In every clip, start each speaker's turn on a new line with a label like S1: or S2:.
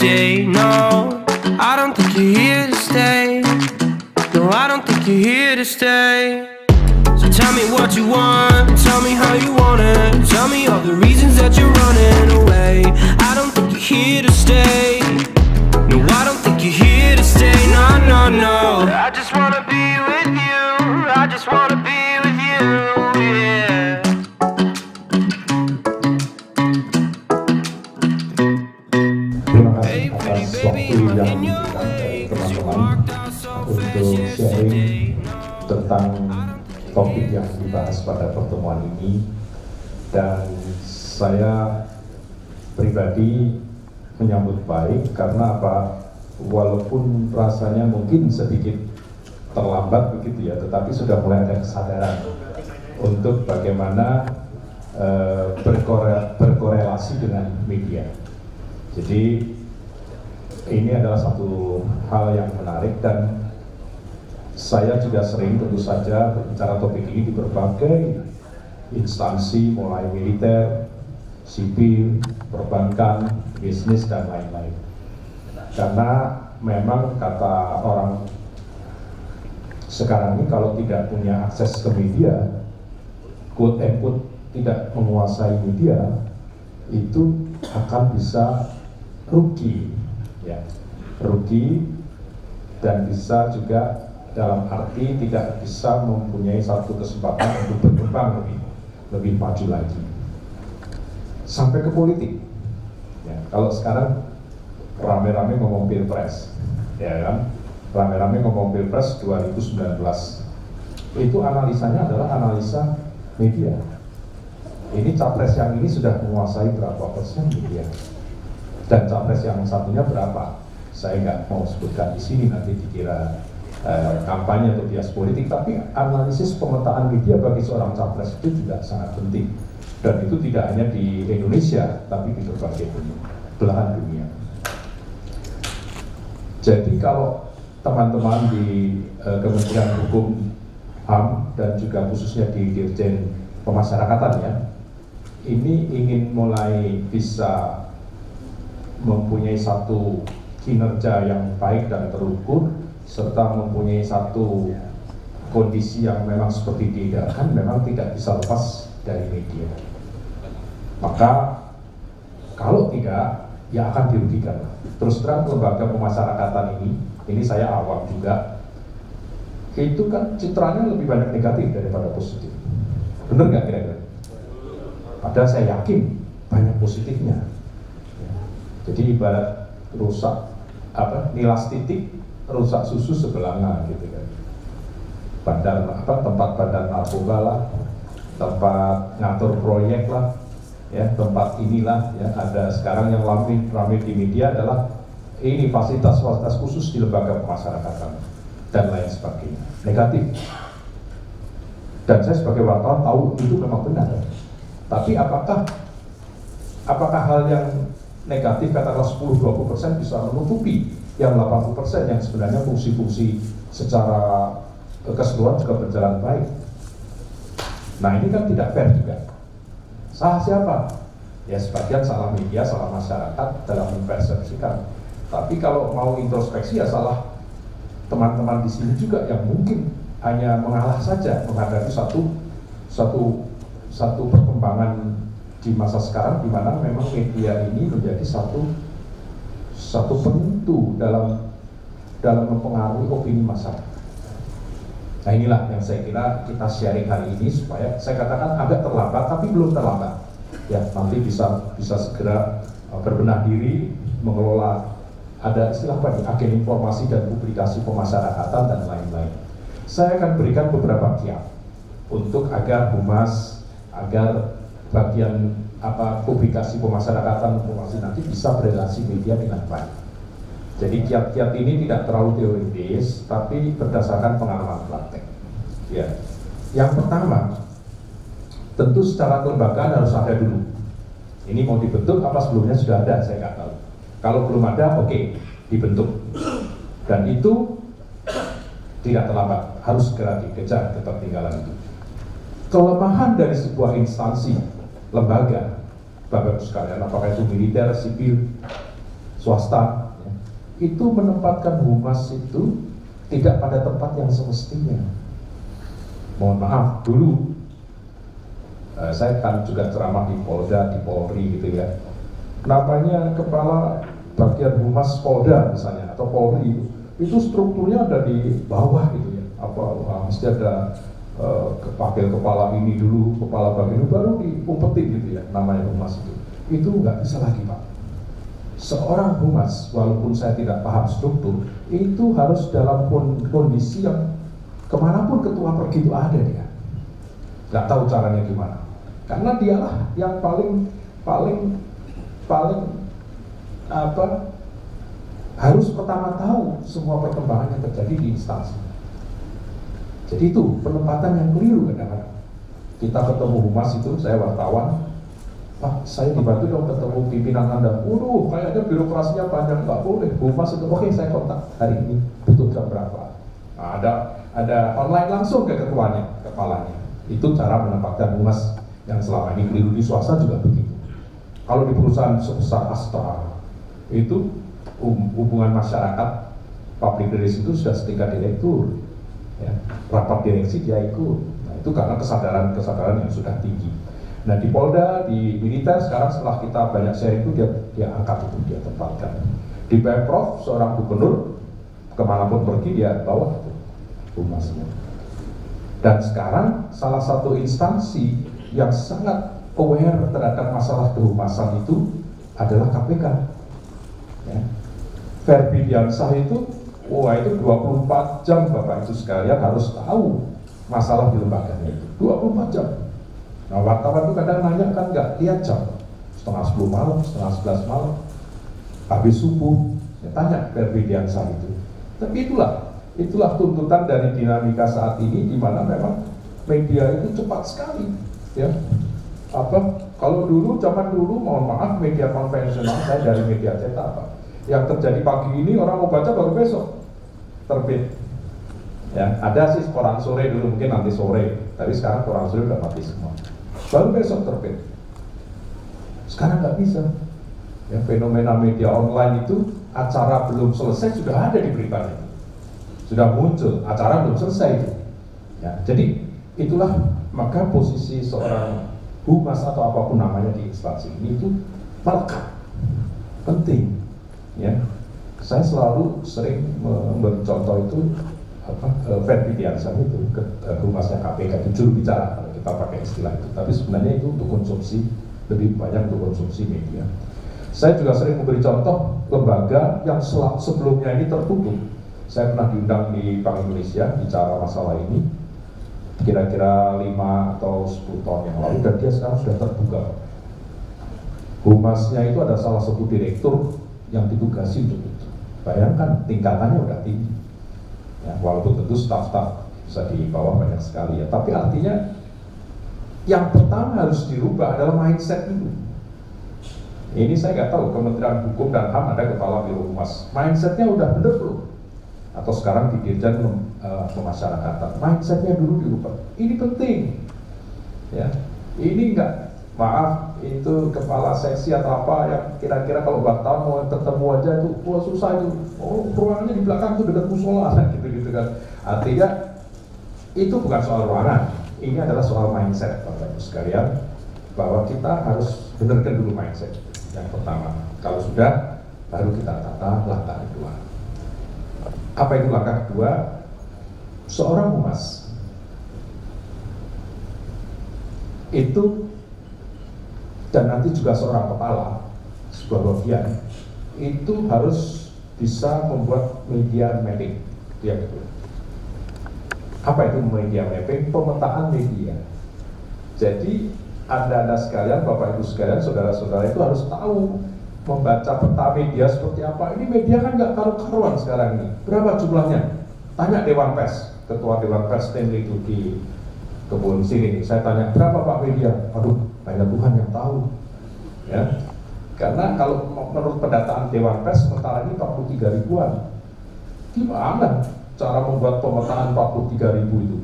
S1: day. No, I don't think you're here to stay. No, I don't think you're here to stay. So tell me what you want, tell me how you want it. Tell me all the reasons that you're running away. I don't think you're here to stay. No, I don't think you're here to stay. No, no, no. I just wanna be with you. I just wanna be with you, yeah.
S2: Terima kasih atas waktu yang diberikan teman-teman untuk sharing tentang topik yang dibahas pada pertemuan ini. Dan saya pribadi menyambut baik karena apa? Walaupun rasanya mungkin sedikit terlambat begitu ya, tetapi sudah mulai ada kesadaran untuk bagaimana berkorelasi dengan media. Jadi ini adalah satu hal yang menarik dan saya juga sering tentu saja berbicara topik ini di berbagai instansi mulai militer, sipil, perbankan, bisnis dan lain-lain. Karena memang kata orang sekarang ini kalau tidak punya akses ke media, quote and quote tidak menguasai media, itu akan bisa rugi, ya, rugi dan bisa juga dalam arti tidak bisa mempunyai satu kesempatan untuk berkembang lebih maju lagi. Sampai ke politik, ya, kalau sekarang rame-rame ngomong pilpres, ya kan, rame-rame ngomong pilpres 2019, itu analisanya adalah analisa media. Ini capres yang ini sudah menguasai berapa persen media, dan capres yang satunya berapa? Saya nggak mau sebutkan di sini, nanti dikira kampanye atau bias politik. Tapi analisis pemetaan media bagi seorang capres itu juga sangat penting, dan itu tidak hanya di Indonesia, tapi di berbagai belahan dunia. Jadi kalau teman-teman di Kementerian Hukum, HAM, dan juga khususnya di Dirjen Pemasyarakatan ya, ini ingin mulai bisa mempunyai satu kinerja yang baik dan terukur, serta mempunyai satu kondisi yang memang seperti diidamkan, memang tidak bisa lepas dari media. Maka kalau tidak, ya akan dirugikan. Terus terang lembaga pemasyarakatan ini saya awam juga, itu kan citranya lebih banyak negatif daripada positif. Bener nggak kira-kira? Padahal saya yakin banyak positifnya. Jadi ibarat rusak nilas titik, rusak susu sebelanga gitu kan. Tempat bandar narkoba lah, tempat ngatur proyek lah, ya, tempat inilah ya, ada sekarang yang ramai di media adalah ini fasilitas-fasilitas khusus di lembaga pemasyarakatan dan lain sebagainya. Negatif. Dan saya sebagai wartawan tahu itu memang benar. Tapi apakah hal yang negatif katakanlah 10-20% bisa menutupi yang 80% yang sebenarnya fungsi-fungsi secara keseluruhan juga berjalan baik? Nah ini kan tidak fair juga. Salah siapa? Ya sebagian salah media, salah masyarakat dalam mempersepsikan. Tapi kalau mau introspeksi ya salah teman-teman di sini juga yang mungkin hanya mengalah saja menghadapi satu perkembangan di masa sekarang di mana memang media ini menjadi satu penentu dalam mempengaruhi opini masyarakat. Nah inilah yang saya kira kita sharing hari ini supaya saya katakan agak terlambat tapi belum terlambat. Ya nanti bisa segera berbenah diri mengelola ada istilah apa nih, agen informasi dan publikasi pemasyarakatan dan lain-lain. Saya akan berikan beberapa kiat untuk agar humas, agar bagian publikasi pemasyarakatan informasi nanti bisa berrelasi media dengan baik. Jadi kiat-kiat ini tidak terlalu teoritis, tapi berdasarkan pengalaman praktek. Ya. Yang pertama, tentu secara kelembagaan harus ada dulu. Ini mau dibentuk apa sebelumnya sudah ada, saya nggak tahu. Kalau belum ada, oke, dibentuk. Dan itu tidak terlambat, harus segera dikejar ketertinggalan itu. Kelemahan dari sebuah instansi, lembaga, Bapak-Ibu sekalian, apakah itu militer, sipil, swasta, ya, itu menempatkan humas itu tidak pada tempat yang semestinya. Mohon maaf, dulu saya kan juga ceramah di Polda, di Polri gitu ya. Namanya kepala bagian humas Polda misalnya atau Polri itu strukturnya ada di bawah gitu ya. Mesti ada wakil kepala ini dulu, kepala bagian itu baru diumpetin gitu ya, namanya humas itu. Itu nggak bisa lagi Pak. Seorang humas, walaupun saya tidak paham struktur, itu harus dalam kondisi yang kemanapun ketua pergi itu ada dia. Nggak tahu caranya gimana. Karena dialah yang paling harus pertama tahu semua perkembangan yang terjadi di instansi. Jadi itu penempatan yang keliru kadang-kadang. Kita ketemu humas itu, saya wartawan, Pak, saya dibantu dong ketemu pimpinan Anda. Waduh, kayaknya birokrasinya panjang, nggak boleh. Humas itu, oke saya kontak hari ini, butuh jam berapa. Nah, ada online langsung ke ketuanya, kepalanya. Itu cara menempatkan humas yang selama ini keliru. Di swasta juga begitu. Kalau di perusahaan sebesar Astra, itu hubungan masyarakat, public relations itu sudah setingkat direktur. Ya, rapat direksi dia ikut. Nah, itu karena kesadaran yang sudah tinggi. Nah di Polda, di militer sekarang setelah kita banyak sharing itu dia angkat itu, dia tempatkan. Di Pemprov seorang gubernur kemanapun pergi dia bawa itu humasnya. Dan sekarang salah satu instansi yang sangat aware terhadap masalah kehumasan itu adalah KPK. Ya. Ferdi Diansah itu, wah itu 24 jam Bapak Ibu sekalian harus tahu masalah di lembaganya itu, 24 jam. Nah wartawan itu kadang nanya kan nggak lihat jam, setengah 10 malam, setengah 11 malam, habis subuh, ya tanya Ferdi Diansah itu. Tapi itulah tuntutan dari dinamika saat ini, di mana memang media itu cepat sekali, ya. Kalau dulu, zaman dulu, mohon maaf, media konvensional, saya dari media cetak, Pak. Yang terjadi pagi ini orang mau baca baru besok terbit. Ya, ada sih koran sore dulu, mungkin nanti sore, tapi sekarang koran sore udah mati semua. Baru besok terbit. Sekarang nggak bisa. Ya, fenomena media online itu acara belum selesai sudah ada di beritanya, sudah muncul, acara belum selesai itu. Ya, jadi itulah maka posisi seorang humas atau apapun namanya di instansi ini itu melekat, penting. Ya, saya selalu sering memberi contoh itu Ferdi Diansah itu humasnya KPK itu juru bicara kalau kita pakai istilah itu, tapi sebenarnya itu untuk konsumsi, lebih banyak untuk konsumsi media. Saya juga sering memberi contoh lembaga yang sebelumnya ini tertutup. Saya pernah diundang di Bank Indonesia bicara masalah ini kira-kira 5 atau 10 tahun yang lalu, dan dia sekarang sudah terbuka. Humasnya itu ada salah satu direktur yang ditugasi untuk itu. Bayangkan tingkatannya udah tinggi. Ya, walaupun tentu staf-staf bisa di bawah banyak sekali ya, tapi artinya yang pertama harus dirubah adalah mindset itu. Ini saya nggak tahu Kementerian Hukum dan HAM ada kepala biro humas, mindsetnya udah bener belum? Atau sekarang di Dirjen Pemasyarakatan, mindsetnya dulu dirubah. Ini penting. Ya, ini nggak, maaf, itu kepala seksi atau apa yang kira-kira kalau wartawan mau ketemu aja itu, wah susah itu. Oh, ruangannya di belakang itu dekat musola, gitu-gitu kan. Artinya itu bukan soal ruangan, ini adalah soal mindset, Bapak Ibu sekalian, bahwa kita harus benarkan dulu mindset yang pertama. Kalau sudah, baru kita tata langkah kedua. Apa itu langkah kedua? Seorang humas itu, dan nanti juga seorang kepala sebuah bagian itu harus bisa membuat media mapping. Yang kedua, apa itu media mapping? Pemetaan media. Jadi Anda sekalian, Bapak Ibu sekalian, saudara-saudara itu harus tahu membaca peta media seperti apa. Ini media kan nggak karu-karuan sekarang ini. Berapa jumlahnya? Tanya Dewan Pers, Ketua Dewan Pers Stanley itu di Kebun Sirih. Saya tanya, berapa Pak media? Aduh, banyak Tuhan yang tahu. Ya, karena kalau menurut pendataan Dewan Pers sementara ini 43 ribuan. Gimana cara membuat pemetaan 43 ribu itu?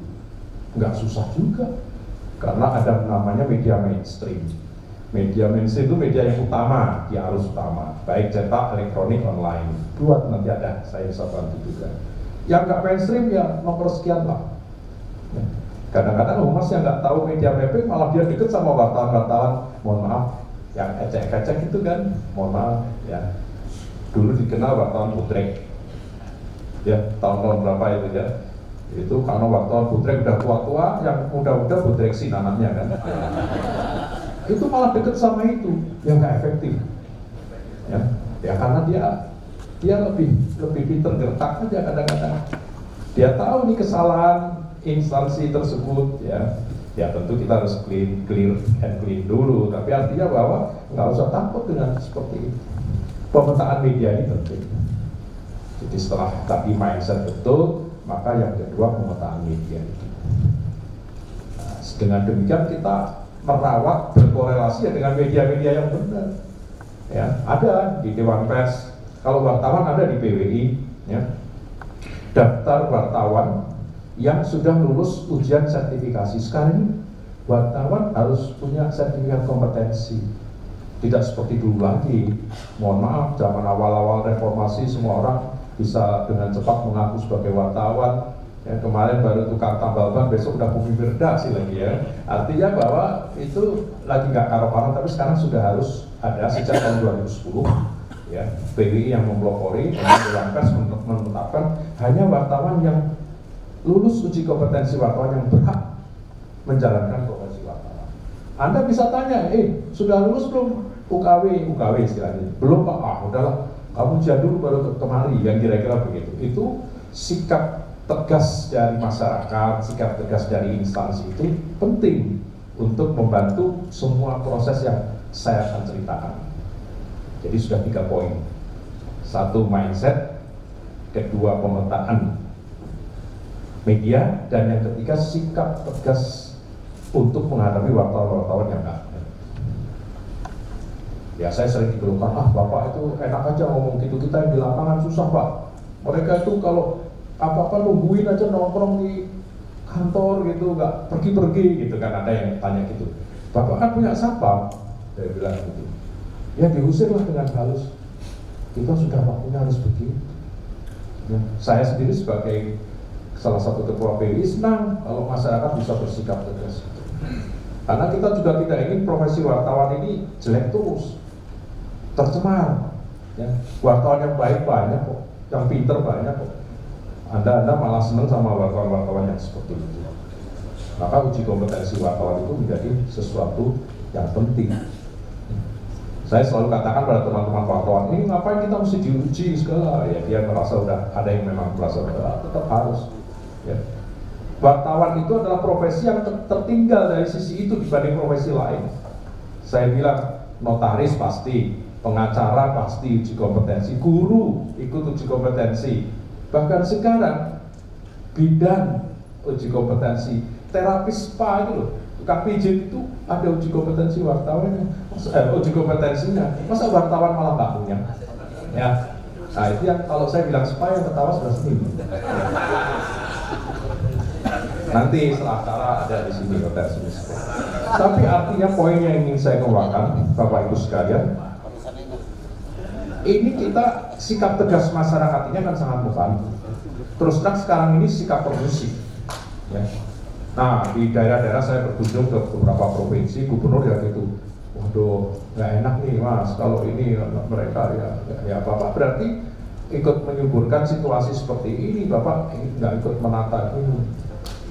S2: Nggak susah juga, karena ada namanya media mainstream. Media mainstream itu media yang utama, di arus utama, baik cetak, elektronik, online. Buat nanti ada, saya bisa bantu juga. Yang nggak mainstream ya nomor sekian lah. Ya. Kadang-kadang humas yang nggak tahu media mapping malah dia deket sama wartawan-wartawan, mohon maaf, yang ecek-ecek itu kan, mohon maaf ya. Dulu dikenal wartawan putrek, ya tahun-tahun berapa itu ya. Itu karena wartawan putrek udah tua-tua, yang muda-muda putreksi namanya kan. Itu malah deket sama itu, yang nggak efektif. Ya karena dia lebih pinter gertak aja kadang-kadang. Dia tahu nih kesalahan instansi tersebut ya. Ya tentu kita harus clear dulu. Tapi artinya bahwa nggak usah takut dengan seperti itu. Pemetaan media ini penting. Jadi setelah tadi mindset betul, maka yang kedua pemetaan media itu. Nah, dengan demikian kita merawat berkorelasi dengan media-media yang benar. Ya, ada di Dewan Pers. Kalau wartawan ada di PWI, ya. Daftar wartawan yang sudah lulus ujian sertifikasi. Sekarang ini wartawan harus punya sertifikat kompetensi. Tidak seperti dulu lagi. Mohon maaf, zaman awal-awal reformasi semua orang bisa dengan cepat mengaku sebagai wartawan. Ya, kemarin baru tukang tambal ban, besok udah bumi redaksi lagi ya. Artinya bahwa itu lagi nggak karo-karo, tapi sekarang sudah harus ada sejak tahun 2010. Ya, PWI yang mempelopori, Dewan Pers menetapkan hanya wartawan yang lulus uji kompetensi wartawan yang berhak menjalankan profesi wartawan. Anda bisa tanya, sudah lulus belum UKW istilahnya? Belum Pak, udahlah, kamu ujian dulu baru kemari, yang kira-kira begitu. Itu sikap tegas dari masyarakat, sikap tegas dari instansi itu penting untuk membantu semua proses yang saya akan ceritakan. Jadi sudah 3 poin. 1, mindset. 2, pemetaan media. Dan yang ketiga, sikap tegas untuk menghadapi wartawan-wartawan yang nggak. Ya saya sering dikeluhkan, Bapak itu enak aja ngomong gitu, kita yang di lapangan susah Pak. Mereka itu kalau apa-apa nungguin aja nongkrong di kantor gitu, nggak pergi-pergi gitu kan, ada yang tanya gitu. Bapak kan punya satpam, saya bilang gitu. Ya diusirlah dengan halus. Kita sudah waktunya harus begini. Ya, saya sendiri sebagai salah satu ketua PWI senang kalau masyarakat bisa bersikap tegas. Karena kita juga tidak ingin profesi wartawan ini jelek terus, tercemar. Ya, wartawan yang baik banyak kok, yang pinter banyak kok. Anda malah senang sama wartawan-wartawan yang seperti itu. Maka uji kompetensi wartawan itu menjadi sesuatu yang penting. Saya selalu katakan pada teman-teman wartawan, ini ngapain kita mesti diuji segala? Ya dia merasa udah ada yang memang merasa tetap harus. Ya. Wartawan itu adalah profesi yang tertinggal dari sisi itu dibanding profesi lain. Saya bilang notaris pasti, pengacara pasti uji kompetensi, guru ikut uji kompetensi. Bahkan sekarang bidan uji kompetensi, terapis spa itu loh, tukang pijit itu ada uji kompetensi wartawannya, uji kompetensinya. Masa wartawan malah nggak punya? Ya, nah itu yang kalau saya bilang spa yang ketawa sudah sini. Nanti setelah acara ada di sini kompetensi. Tapi artinya poin yang ingin saya kemukakan, Bapak Ibu sekalian, ini kita sikap tegas masyarakat ini akan sangat membantu. Terus terang sekarang ini sikap permisi. Ya. Nah di daerah-daerah saya berkunjung ke beberapa provinsi, gubernur ya gitu, waduh nggak enak nih mas, kalau ini mereka ya bapak berarti ikut menyuburkan situasi seperti ini, bapak nggak ikut menata ini.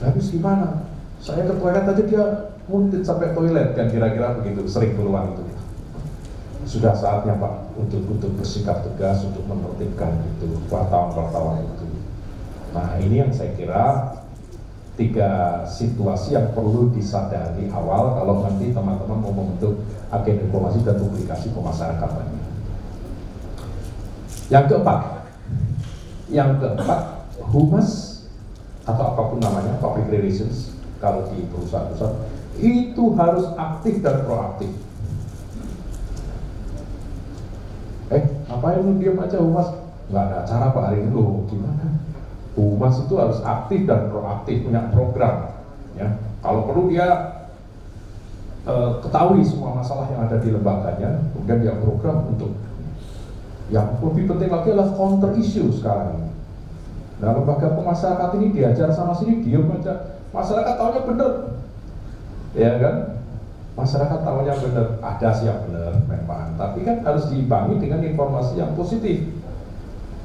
S2: Habis gimana? Saya ke toilet aja dia nguntit sampai toilet kan, kira-kira begitu, sering keluhan itu. Sudah saatnya Pak untuk bersikap tegas, untuk menertibkan itu wartawan-wartawan itu. Nah ini yang saya kira 3 situasi yang perlu disadari awal kalau nanti teman-teman mau membentuk agen informasi dan publikasi pemasyarakatan. Yang keempat, humas atau apapun namanya, public relations kalau di perusahaan-perusahaan itu harus aktif dan proaktif. Ngapain lu diam aja humas? Nggak ada acara Pak hari ini loh, gimana? Humas itu harus aktif dan proaktif, punya program. Ya, kalau perlu dia ketahui semua masalah yang ada di lembaganya, kemudian dia program untuk yang lebih penting lagi adalah counter issue sekarang. Nah, lembaga pemasyarakat ini diajar sama sini diem aja, masyarakat tahunya bener, ya kan? Masyarakat tahunya bener, ada sih yang bener memang, tapi kan harus diimbangi dengan informasi yang positif,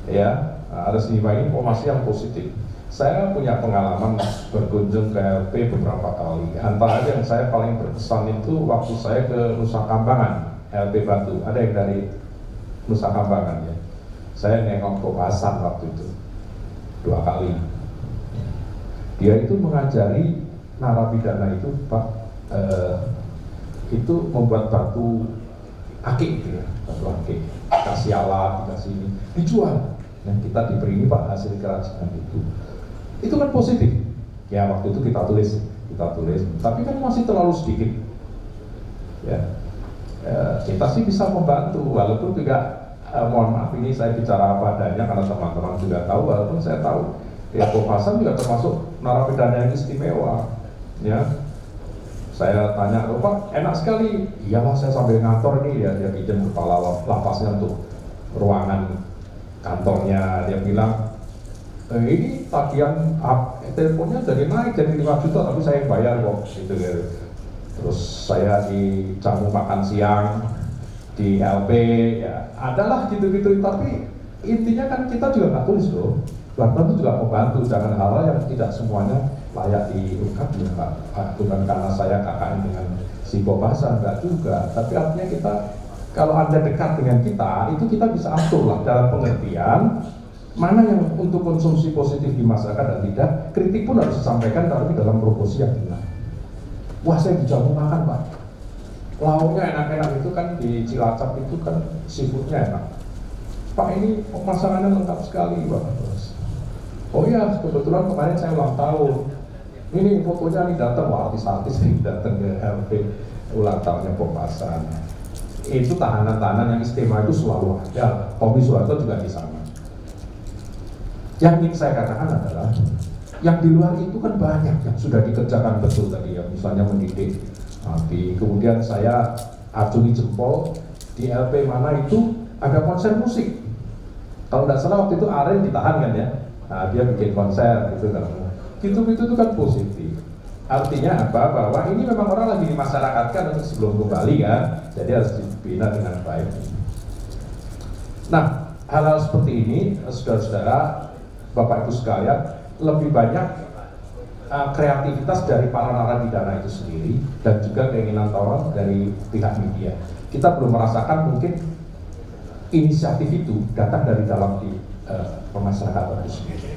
S2: ya, harus diimbangi informasi yang positif. Saya punya pengalaman berkunjung ke LP beberapa kali. Antara yang saya paling berkesan itu waktu saya ke Nusa Kambangan, LP Batu. Ada yang dari Nusa Kambangan ya. Saya nengok Kopasan waktu itu 2 kali. Dia itu mengajari narapidana itu, Pak, itu membuat batu akik, gitu ya, batu akik. Dikasih alat, dikasih ini, dijual. Yang kita diberi ini Pak hasil kerajinan itu. Itu kan positif. Ya waktu itu kita tulis, tapi kan masih terlalu sedikit. Ya, kita sih bisa membantu, walaupun juga mohon maaf ini saya bicara apa adanya karena teman-teman juga tahu, walaupun saya tahu ya Kopasan juga termasuk narapidana yang istimewa. Ya, saya tanya, oh Pak enak sekali, iyalah saya sambil ngantor nih ya, dia pinjam kepala lapasnya untuk ruangan kantornya, dia bilang ini tagihan teleponnya jadi naik jadi 5 juta tapi saya bayar kok gitu gitu. Terus saya dijamu makan siang di LP ya adalah gitu-gitu, tapi intinya kan kita juga nggak tulis loh, bahkan itu juga membantu, jangan hal-hal yang tidak semuanya layak diungkap juga, bukan karena saya KKN dengan si Kopasan, enggak juga, tapi artinya kita kalau Anda dekat dengan kita, itu kita bisa atur lah dalam pengertian mana yang untuk konsumsi positif di masyarakat dan tidak. Kritik pun harus disampaikan tapi dalam proporsi yang benar. Wah saya dijamu makan Pak, lauknya enak-enak itu kan di Cilacap itu kan seafoodnya enak. Pak ini pemasarannya lengkap sekali Pak. Oh iya kebetulan kemarin saya ulang tahun. Ini fotonya nih datang, wah artis-artis nih datang ke LP ulang tahunnya Kopasan. Itu tahanan-tahanan yang istimewa itu selalu ada. Tommy Soeharto juga di sana. Yang ingin saya katakan adalah yang di luar itu kan banyak yang sudah dikerjakan betul tadi ya, misalnya mendidik Nabi. Kemudian saya acungi jempol di LP mana itu ada konser musik. Kalau tidak salah waktu itu Aren ditahan kan ya, nah dia bikin konser gitu kan. Gitu-gitu itu kan positif. Artinya apa? Bahwa ini memang orang lagi dimasyarakatkan untuk sebelum kembali kan, jadi harus dibina dengan baik. Nah, hal-hal seperti ini, saudara-saudara, Bapak Ibu sekalian, lebih banyak kreativitas dari para narapidana itu sendiri dan juga keinginan dorong dari pihak media. Kita belum merasakan mungkin inisiatif itu datang dari dalam di pemasyarakatan itu sendiri.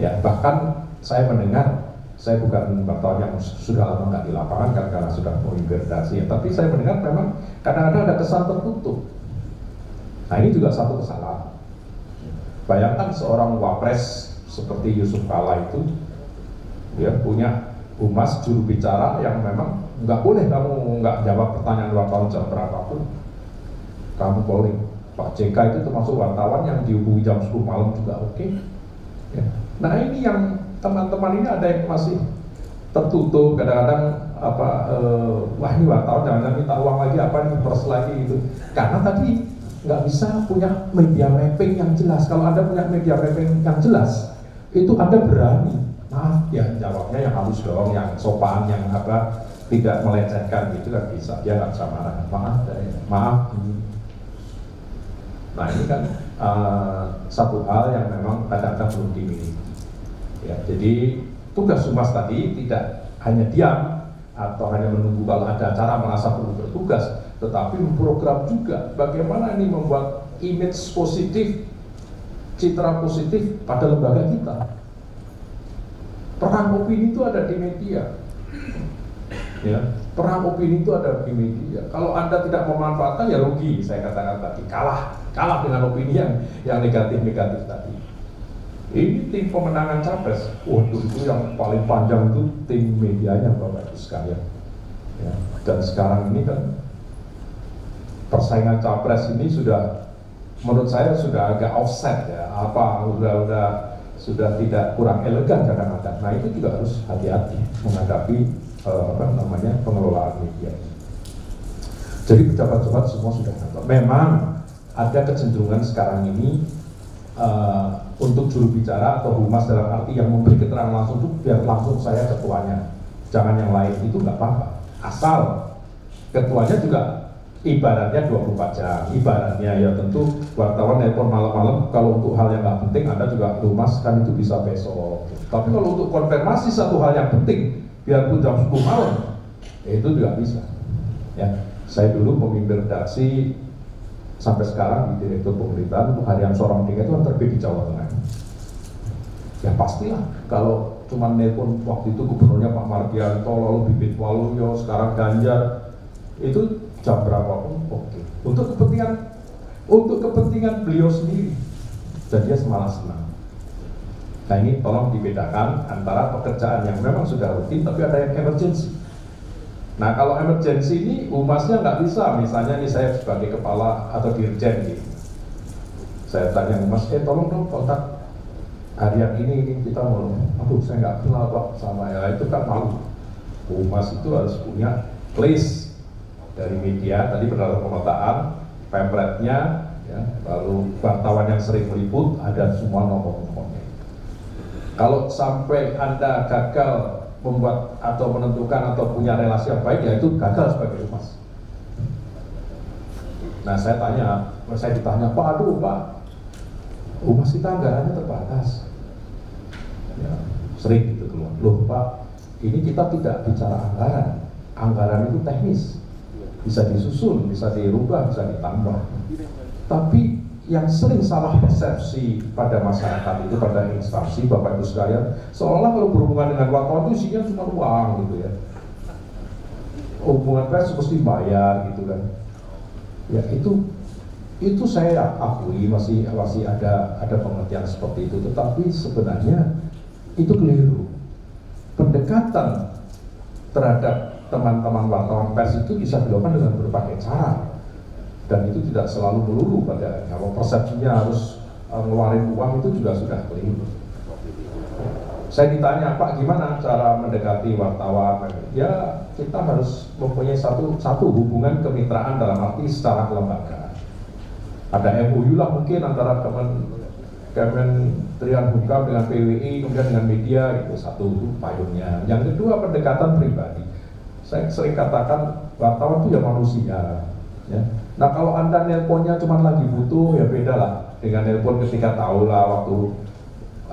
S2: Ya, bahkan saya mendengar, saya bukan wartawan yang sudah lama nggak di lapangan karena sudah menginvestasi, tapi saya mendengar memang kadang-kadang ada kesan tertutup. Nah ini juga satu kesalahan. Bayangkan seorang wapres seperti Yusuf Kala itu, dia punya humas juru bicara yang memang nggak boleh kamu nggak jawab pertanyaan wartawan jam berapapun, kamu boleh. Pak JK itu termasuk wartawan yang dihubungi jam 10 malam juga oke. Ya. Nah ini yang teman-teman ini ada yang masih tertutup, kadang-kadang wah ini wartawan jangan minta uang lagi apa ini pers lagi gitu, karena tadi nggak bisa punya media mapping yang jelas. Kalau Anda punya media mapping yang jelas, itu Anda berani, maaf ya jawabnya yang halus dong, yang sopan, yang tidak melecehkan gitu kan bisa, dia nggak bisa marah, maaf. Nah ini kan satu hal yang memang kadang-kadang belum dimiliki. Ya, jadi tugas humas tadi tidak hanya diam atau hanya menunggu kalau ada acara merasa perlu bertugas, tetapi memprogram juga bagaimana ini membuat image positif, citra positif pada lembaga kita. Perang opini itu ada di media, ya. Perang opini itu ada di media. Kalau Anda tidak memanfaatkan ya rugi. Saya katakan tadi kalah dengan opini yang negatif tadi. Ini tim pemenangan capres, waduh itu yang paling panjang itu tim medianya Bapak Ibu sekalian. Ya. Dan sekarang ini kan persaingan capres ini sudah, menurut saya sudah agak offset ya. Udah sudah tidak kurang elegan kadang-kadang. Nah itu juga harus hati-hati menghadapi pengelolaan media. Jadi pejabat-pejabat semua sudah nonton. Memang ada kecenderungan sekarang ini untuk juru bicara atau humas dalam arti yang memberi keterangan langsung itu biar langsung saya ketuanya, jangan yang lain, itu nggak apa-apa. Asal ketuanya juga ibaratnya 24 jam, ibaratnya ya tentu wartawan nelpon malam-malam kalau untuk hal yang nggak penting Anda juga humas kan itu bisa besok. Tapi kalau untuk konfirmasi satu hal yang penting biarpun jam 10 malam, ya itu juga bisa. Ya, saya dulu memimpin redaksi sampai sekarang di Direktur Pemerintahan untuk harian Seorang Merdeka itu kan terbit di Jawa Tengah. Ya pastilah kalau cuma nelpon waktu itu gubernurnya Pak Mardianto, lalu Bibit Waluyo, sekarang Ganjar, itu jam berapapun oke. Untuk kepentingan beliau sendiri, dan dia semalah senang. Nah ini tolong dibedakan antara pekerjaan yang memang sudah rutin tapi ada yang emergency. Nah kalau emergency ini humasnya nggak bisa, misalnya nih saya sebagai kepala atau dirjen gitu, saya tanya humas, tolong dong kontak harian ini kita mau, aduh saya nggak kenal Pak sama ya, itu kan malu. Humas itu harus punya list dari media, tadi berdasarkan pemetaan, pamfletnya, ya, lalu wartawan yang sering meliput, ada semua nomor-nomornya. Kalau sampai Anda gagal membuat atau menentukan atau punya relasi yang baik, ya itu gagal sebagai humas. Nah saya ditanya, Pak, aduh Pak, humas kita anggarannya terbatas. Ya, sering gitu keluar, loh Pak, ini kita tidak bicara anggaran itu teknis, bisa disusun, bisa dirubah, bisa ditambah. Tapi yang sering salah persepsi pada masyarakat itu, pada instansi, Bapak Ibu sekalian, seolah kalau berhubungan dengan wartawan itu isinya cuma uang gitu ya. Hubungan pers mesti bayar gitu kan. Ya itu saya akui masih ada pengertian seperti itu, tetapi sebenarnya itu keliru. Pendekatan terhadap teman-teman wartawan pers itu bisa dilakukan dengan berbagai cara. Dan itu tidak selalu melulu pada kalau persepsinya harus ngeluarin uang, itu juga sudah keliru. Saya ditanya, Pak, gimana cara mendekati wartawan? Ya kita harus mempunyai satu hubungan kemitraan dalam arti secara kelembagaan. Ada MOU lah mungkin antara Kementerian Hukum dengan PWI, kemudian dengan media, itu satu itu payungnya. Yang kedua pendekatan pribadi. Saya sering katakan wartawan itu ya manusia. Ya. Nah kalau Anda nelponnya cuma lagi butuh, ya beda lah dengan nelpon ketika tahu lah waktu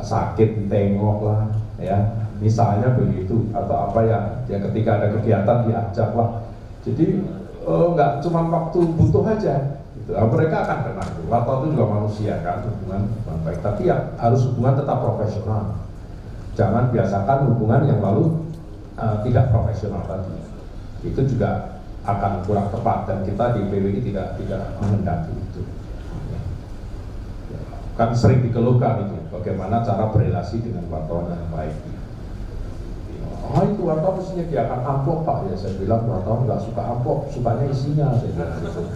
S2: sakit ditengok lah, ya misalnya begitu, atau apa ya ketika ada kegiatan diajak lah. Jadi nggak cuma waktu butuh aja gitu. Nah, mereka akan kenal. Wartawan itu juga manusia kan, hubungan baik, tapi ya harus hubungan tetap profesional. Jangan biasakan hubungan yang lalu tidak profesional tadi, itu juga akan kurang tepat, dan kita di PWI tidak menghendaki itu. Kan sering dikeluhkan itu, bagaimana cara berrelasi dengan wartawan yang baik. Itu wartawan mestinya dia akan amplop Pak, ya saya bilang wartawan nggak suka amplop, sukanya isinya. Saya bilang gitu.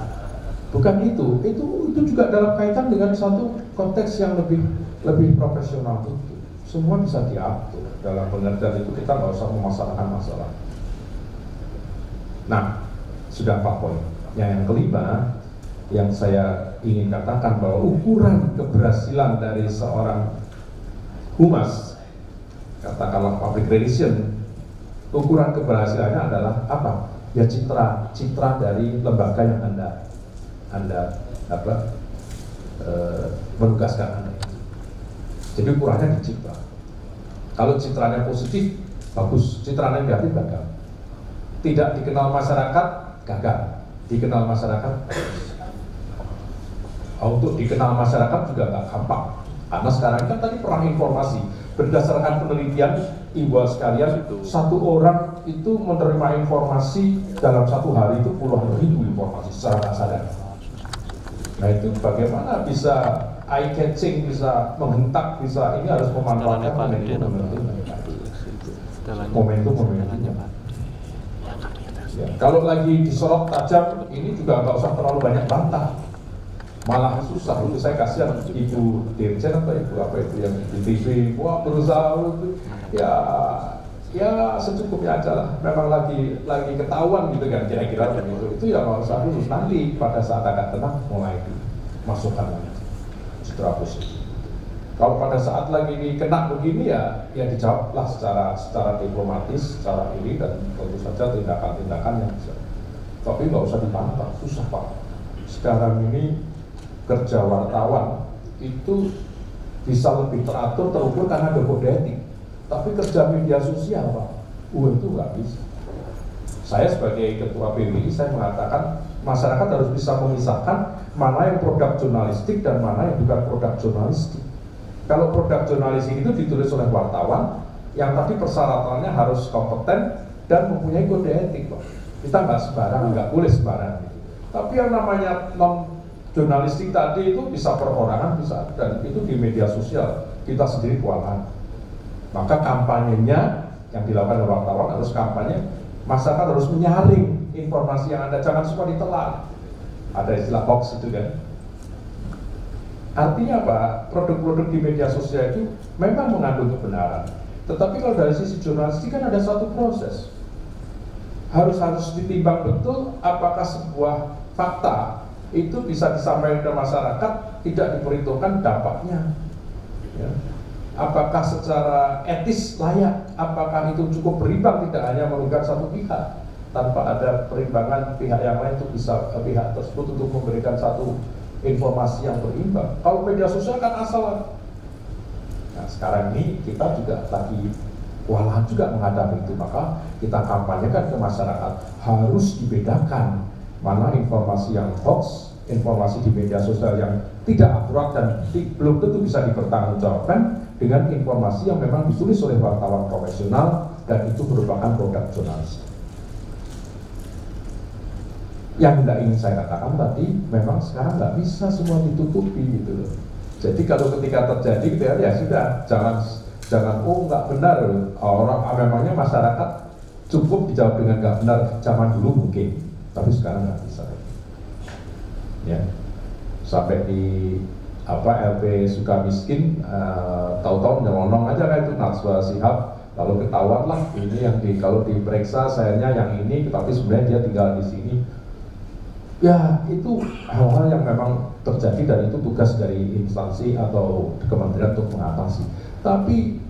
S2: Bukan itu juga dalam kaitan dengan satu konteks yang lebih profesional itu. Semua bisa diatur dalam pengertian itu, kita nggak usah memasarkan masalah. Nah, sudah 4 poin. Yang kelima, yang saya ingin katakan bahwa ukuran keberhasilan dari seorang humas, katakanlah public relation, ukuran keberhasilannya adalah apa? Ya citra dari lembaga yang anda menugaskan Anda. Jadi ukurannya di citra. Kalau citranya positif, bagus. Citranya negatif, gagal. Tidak dikenal masyarakat, gagal. Dikenal masyarakat, untuk dikenal masyarakat juga nggak gampang, karena sekarang kan tadi perang informasi. Berdasarkan penelitian Ibu sekalian, satu orang itu menerima informasi dalam satu hari itu puluhan ribu informasi secara nggak sadar. Nah itu bagaimana bisa eye catching, bisa menghentak, bisa ini harus memanfaatkan momentum. Ya, kalau lagi disorot tajam, ini juga nggak usah terlalu banyak bantah. malah susah. Itu saya kasihan ibu dirjen atau ibu apa itu yang di TV, wah berusaha ya secukupnya aja lah. Memang lagi ketahuan gitu kan kira-kira begitu. Itu ya nggak usah dulu, nanti pada saat agak tenang mulai dimasukkan lagi citra positif. Kalau pada saat lagi kena begini ya dijawablah secara diplomatis, secara ini, dan tentu saja tindakan-tindakan yang bisa. Tapi nggak usah dibantah, susah Pak. Sekarang ini kerja wartawan itu bisa lebih teratur, terukur karena ada kode etik. Tapi kerja media sosial Pak, itu nggak bisa. Saya sebagai ketua PBI, saya mengatakan masyarakat harus bisa memisahkan mana yang produk jurnalistik dan mana yang bukan produk jurnalistik. Kalau produk jurnalistik itu ditulis oleh wartawan, yang tadi persyaratannya harus kompeten dan mempunyai kode etik Pak. Kita nggak sembarangan, nggak boleh sembarangan. Tapi yang namanya non-jurnalistik tadi itu bisa perorangan, bisa, dan itu di media sosial kita sendiri kewalahan. Maka kampanyenya yang dilakukan oleh wartawan harus kampanye, masyarakat harus menyaring informasi yang ada, jangan semua ditelan. Ada istilah hoax itu kan. Artinya apa? Produk-produk di media sosial itu memang mengandung kebenaran. Tetapi kalau dari sisi jurnalistik kan ada satu proses. Harus ditimbang betul apakah sebuah fakta itu bisa disampaikan ke masyarakat, tidak diperhitungkan dampaknya. Ya. Apakah secara etis layak, apakah itu cukup berimbang, tidak hanya merugikan satu pihak tanpa ada perimbangan pihak yang lain, itu bisa pihak tersebut untuk memberikan satu informasi yang berimbang. Kalau media sosial kan asal. Nah sekarang ini kita juga lagi kewalahan juga menghadapi itu, maka kita kampanyekan ke masyarakat harus dibedakan mana informasi yang hoax, informasi di media sosial yang tidak akurat dan belum tentu bisa dipertanggungjawabkan dengan informasi yang memang ditulis oleh wartawan profesional dan itu merupakan produk jurnalistik. Yang tidak ingin saya katakan tadi, memang sekarang nggak bisa semua ditutupi gitu loh. Jadi kalau ketika terjadi gitu ya sudah, jangan oh nggak benar, orang memangnya masyarakat cukup dijawab dengan nggak benar. Zaman dulu mungkin, tapi sekarang nggak bisa. Ya, sampai di LP Sukamiskin tahu-tahu nyelonong aja kayak itu Najwa Shihab, lalu ketahuan lah ini yang kalau diperiksa sayanya yang ini, tapi sebenarnya dia tinggal di sini. Ya itu hal-hal yang memang terjadi dan itu tugas dari instansi atau kementerian untuk mengatasi. Tapi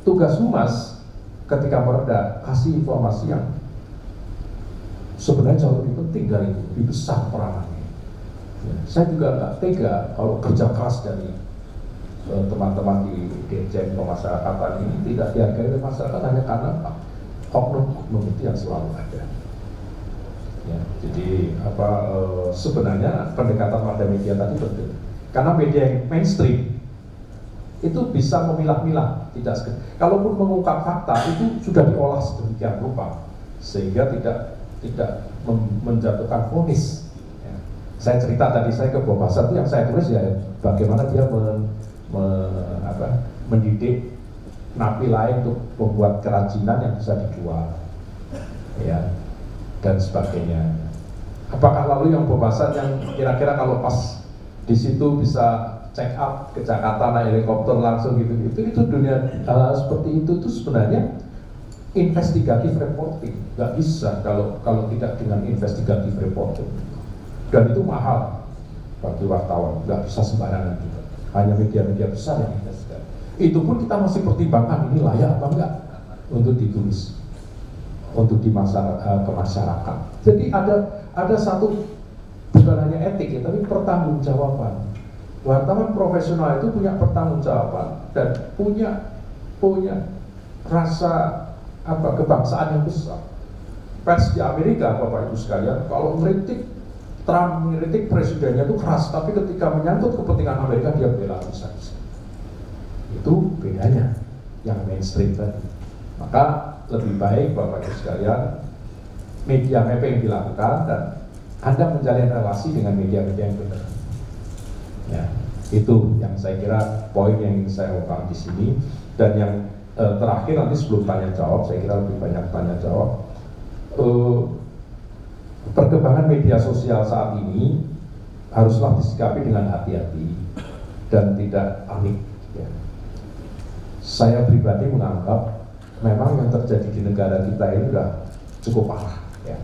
S2: tugas humas ketika mereda kasih informasi yang sebenarnya jauh lebih penting dari itu, lebih besar peranannya. Ya, saya juga nggak tega kalau kerja keras dari teman-teman di Dirjen Pemasyarakatan ini tidak dihargai oleh masyarakat hanya karena oknum-oknum itu yang selalu ada. Ya, jadi sebenarnya pendekatan pada media tadi penting karena media yang mainstream itu bisa memilah-milah, tidak kalaupun mengungkap fakta itu sudah diolah sedemikian rupa sehingga tidak menjatuhkan vonis. Ya. Saya cerita tadi saya ke Bobasan itu yang saya tulis ya bagaimana dia mendidik napi lain untuk membuat kerajinan yang bisa dijual. Ya. Dan sebagainya. Apakah lalu yang Bobasan yang kira-kira kalau pas di situ bisa check up ke Jakarta naik helikopter langsung gitu, itu dunia seperti itu tuh sebenarnya investigatif reporting, nggak bisa kalau tidak dengan investigatif reporting, dan itu mahal bagi wartawan, nggak bisa sembarangan juga. Hanya media-media besar yang investigatif. Itu pun kita masih pertimbangkan ini layak apa enggak untuk ditulis. Untuk ke masyarakat. Jadi ada satu bukan hanya etik ya, tapi pertanggungjawaban. Wartawan profesional itu punya pertanggungjawaban dan punya rasa kebangsaan yang besar. Pers di Amerika, Bapak Ibu sekalian, kalau Trump mengkritik presidennya itu keras, tapi ketika menyangkut kepentingan Amerika dia bela habis-habisan. Itu bedanya yang mainstream tadi. Maka lebih baik Bapak Ibu sekalian media mapping dilakukan dan Anda menjalin relasi dengan media-media yang benar. Ya, itu yang saya kira poin yang ingin saya ungkapkan di sini. Dan yang terakhir nanti sebelum tanya jawab, saya kira lebih banyak tanya jawab. Perkembangan media sosial saat ini haruslah disikapi dengan hati-hati dan tidak panik. Ya. Saya pribadi menganggap memang yang terjadi di negara kita ini sudah cukup parah. Ya.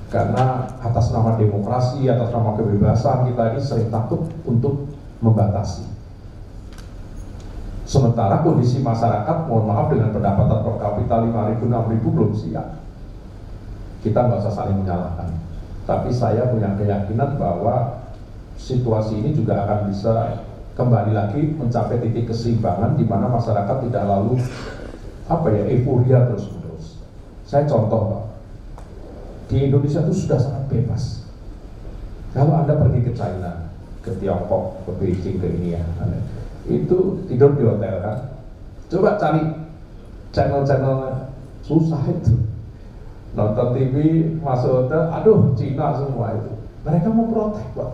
S2: Karena atas nama demokrasi, atas nama kebebasan kita ini sering takut untuk membatasi. Sementara kondisi masyarakat, mohon maaf, dengan pendapatan per kapita 5.000, 6.000 belum siap. Kita nggak usah saling menyalahkan. Tapi saya punya keyakinan bahwa situasi ini juga akan bisa kembali lagi mencapai titik keseimbangan di mana masyarakat tidak lalu euforia terus-menerus. Saya contoh, Pak. Di Indonesia itu sudah sangat bebas. Kalau Anda pergi ke China, ke Tiongkok, ke Beijing, ke ini ya, itu tidur di hotel kan. Coba cari channel-channel, susah itu. Nonton TV, masuk hotel, aduh Cina semua itu. Mereka mau protek, Pak.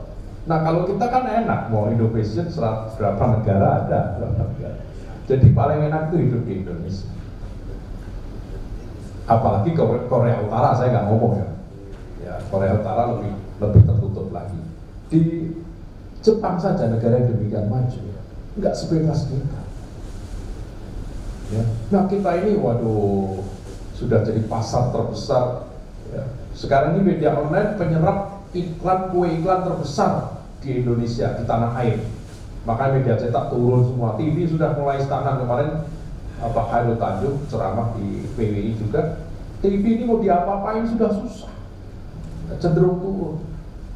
S2: Nah kalau kita kan enak, mau Indonesia berapa negara ada, berapa negara. Jadi paling enak itu hidup di Indonesia. Apalagi Korea Utara, saya nggak ngomong ya. Ya Korea Utara lebih tertutup lagi. Di Jepang saja negara yang demikian maju, nggak sebebas kita. Ya. Nah kita ini, waduh, sudah jadi pasar terbesar. Ya. Sekarang ini media online penyerap iklan, kue iklan terbesar di Indonesia, di tanah air. Makanya media cetak turun semua. TV sudah mulai stagnan. Kemarin Pak Hairul Tanjung ceramah di PWI juga. TV ini mau diapa-apain sudah susah, cenderung turun.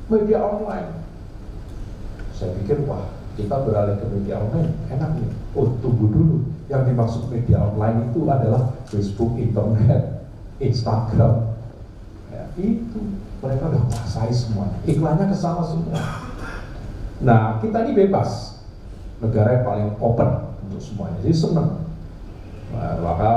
S2: Media online, saya pikir wah kita beralih ke media online enak nih. Oh tunggu dulu, yang dimaksud media online itu adalah Facebook, internet, Instagram. Ya, itu mereka udah kuasai semua. Iklannya ke sana semua. Nah kita ini bebas, negara yang paling open untuk semuanya, jadi senang. Nah, maka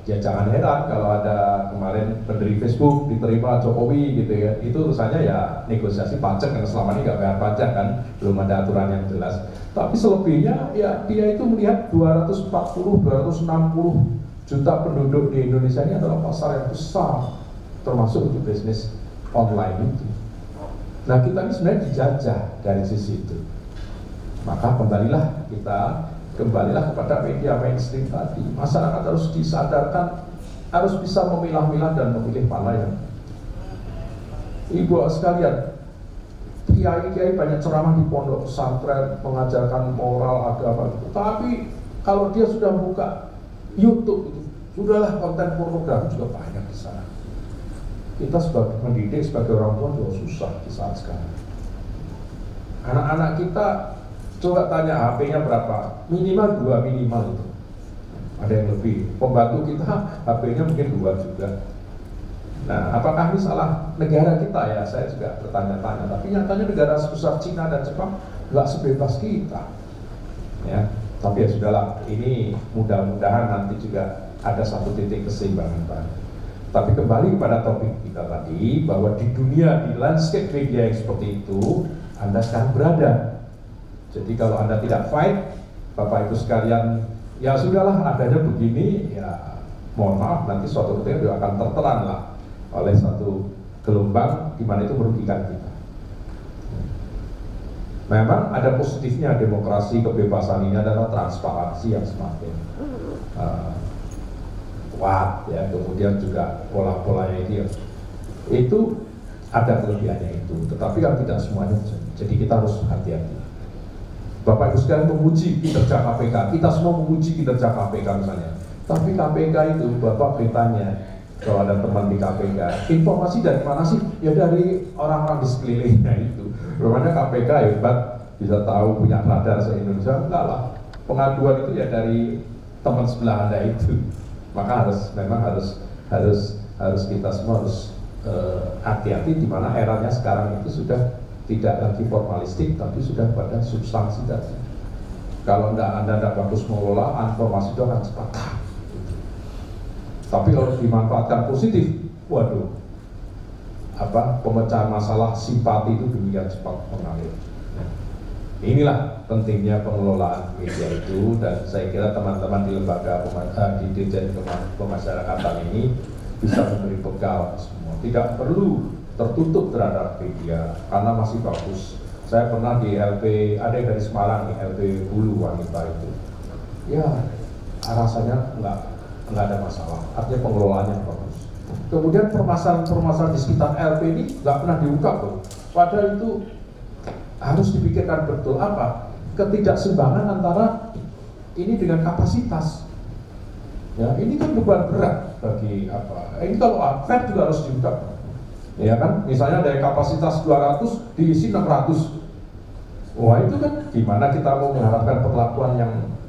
S2: ya jangan heran kalau ada kemarin pendiri Facebook diterima Jokowi gitu ya, itu urusannya ya negosiasi pajak karena selama ini nggak bayar pajak kan, belum ada aturan yang jelas. Tapi selebihnya ya dia itu melihat 240-260 juta penduduk di Indonesia ini adalah pasar yang besar, termasuk untuk bisnis online itu. Nah kita ini sebenarnya dijajah dari sisi itu. Maka kembalilah kepada media mainstream tadi. Masyarakat harus disadarkan, harus bisa memilah-milah dan memilih mana yang. Ibu sekalian, kiai-kiai banyak ceramah di pondok pesantren, mengajarkan moral agama. Tapi kalau dia sudah buka YouTube itu, sudahlah konten pornografi juga banyak di sana. Kita sebagai pendidik, sebagai orang tua juga susah di saat sekarang. Anak-anak kita coba tanya HP-nya berapa, minimal 2 minimal itu. Ada yang lebih. Pembantu kita HP-nya mungkin 2 juga. Nah, apakah ini salah negara kita ya? Saya juga bertanya-tanya. Tapi nyatanya negara sebesar Cina dan Jepang nggak sebebas kita. Ya, tapi ya sudahlah. Ini mudah-mudahan nanti juga ada satu titik keseimbangan baru. Tapi kembali kepada topik kita tadi, bahwa di dunia, di landscape media yang seperti itu, Anda sekarang berada. Jadi kalau Anda tidak fight, Bapak Ibu sekalian, ya sudahlah adanya begini, ya mohon maaf nanti suatu ketika akan tertelan lah oleh satu gelombang di mana itu merugikan kita. Memang ada positifnya demokrasi, kebebasan ini adalah transparansi yang semakin kuat ya, kemudian juga pola-polanya itu ada kelebihannya itu, tetapi kan tidak semuanya, jadi kita harus hati-hati. Bapak Ibu sekalian memuji kinerja KPK, kita semua memuji kinerja KPK misalnya. Tapi KPK itu, Bapak bertanya, kalau ada teman di KPK, informasi dari mana sih? Ya dari orang-orang di sekelilingnya itu. Bagaimana KPK hebat, bisa tahu punya radar se-Indonesia? Enggak lah, pengaduan itu ya dari teman sebelah Anda itu. Maka memang harus kita semua harus hati-hati, di mana eranya sekarang itu sudah tidak lagi formalistik, tapi sudah pada substansi tadi. Kalau Anda tidak bagus mengelola, informasi itu akan cepat. Tapi kalau dimanfaatkan positif, waduh, pemecahan masalah simpati itu demikian cepat mengalir. Inilah pentingnya pengelolaan media itu, dan saya kira teman-teman di lembaga di Dirjen Pemasyarakatan ini bisa memberi bekal semua. Tidak perlu tertutup terhadap media karena masih bagus Saya pernah di LP, ada yang dari Semarang nih, LP Bulu Wanita itu. Ya, rasanya nggak ada masalah, artinya pengelolaannya bagus. Kemudian permasalahan di sekitar LP ini nggak pernah diungkap loh. Padahal itu harus dipikirkan betul apa ketidakseimbangan antara ini dengan kapasitas. Ya, ini kan beban berat bagi apa? Ini kalau fair juga harus diungkap. Ya kan, misalnya dari kapasitas 200 diisi 600. Wah itu kan gimana kita mau mengharapkan perlakuan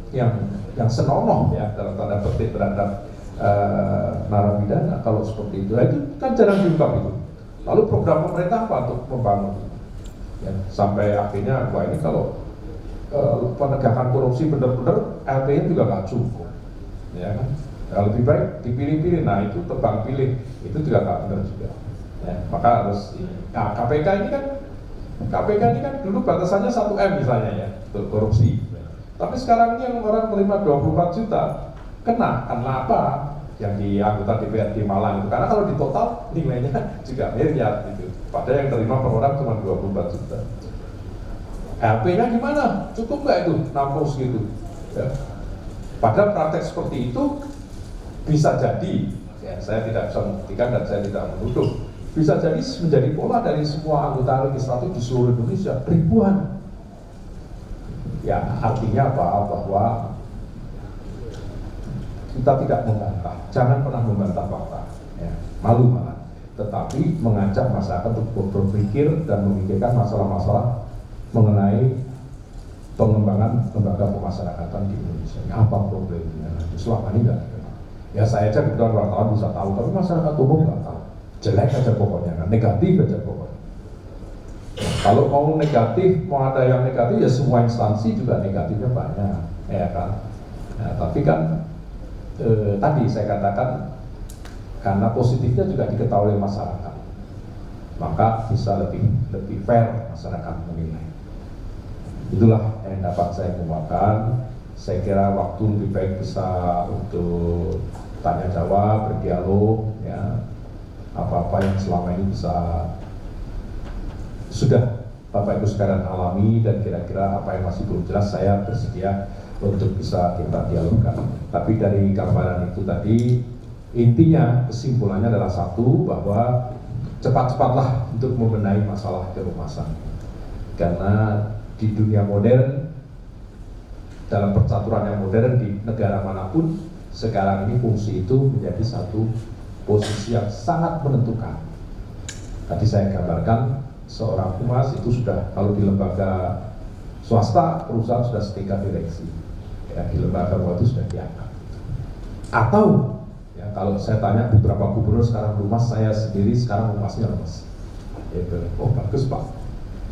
S2: yang senonoh ya dalam tanda petik terhadap narapidana kalau seperti itu. Nah, itu kan jarang diungkap itu. Lalu program pemerintah apa untuk membangun? Ya, sampai akhirnya wah ini kalau penegakan korupsi benar-benar LP-nya juga nggak cukup. Ya kan? Nah, lebih baik dipilih-pilih. Nah itu tebang pilih itu juga nggak benar juga. Ya, maka harus ini. Nah, KPK ini kan dulu batasannya 1M misalnya ya untuk korupsi. Tapi sekarang ini yang orang menerima 24 juta kena karena apa? Yang di anggota DPRD Malang itu. Karena kalau di total nilainya juga miliar gitu. Padahal yang terima per orang cuma 24 juta. LP-nya gimana? Cukup nggak itu nampung segitu? Ya. Padahal praktek seperti itu bisa jadi, ya, saya tidak bisa membuktikan dan saya tidak menuduh. Bisa jadi menjadi pola dari semua anggota legislatif di seluruh Indonesia, ribuan. Ya artinya apa? Bahwa kita tidak membantah, jangan pernah membantah fakta, ya, malu malah. Tetapi mengajak masyarakat untuk berpikir dan memikirkan masalah-masalah mengenai pengembangan lembaga pemasyarakatan di Indonesia. Apa problemnya? Selama ini nggak ada. Ya saya aja kebetulan wartawan bisa tahu, tapi masyarakat umum nggak tahu. Jelek aja pokoknya, negatif aja pokoknya. Kalau mau negatif, mau ada yang negatif ya semua instansi juga negatifnya banyak, ya kan. Nah, tapi kan tadi saya katakan karena positifnya juga diketahui oleh masyarakat, maka bisa lebih fair masyarakat menilai. Itulah yang dapat saya kemukakan. Saya kira waktu lebih baik bisa untuk tanya jawab, berdialog, ya. Apa-apa yang selama ini sudah Bapak Ibu sekalian alami dan kira-kira apa yang masih belum jelas saya bersedia untuk bisa kita dialogkan. Tapi dari gambaran itu tadi intinya kesimpulannya adalah satu, bahwa cepat-cepatlah untuk membenahi masalah kerumasan. Karena di dunia modern, dalam percaturan yang modern di negara manapun, sekarang ini fungsi itu menjadi satu posisi yang sangat menentukan. Tadi saya gambarkan seorang humas itu sudah, kalau di lembaga swasta perusahaan sudah setingkat direksi, ya, di lembaga itu sudah diangkat. Atau ya, kalau saya tanya beberapa gubernur sekarang humas, saya sendiri sekarang humasnya lemes. Oh bagus Pak.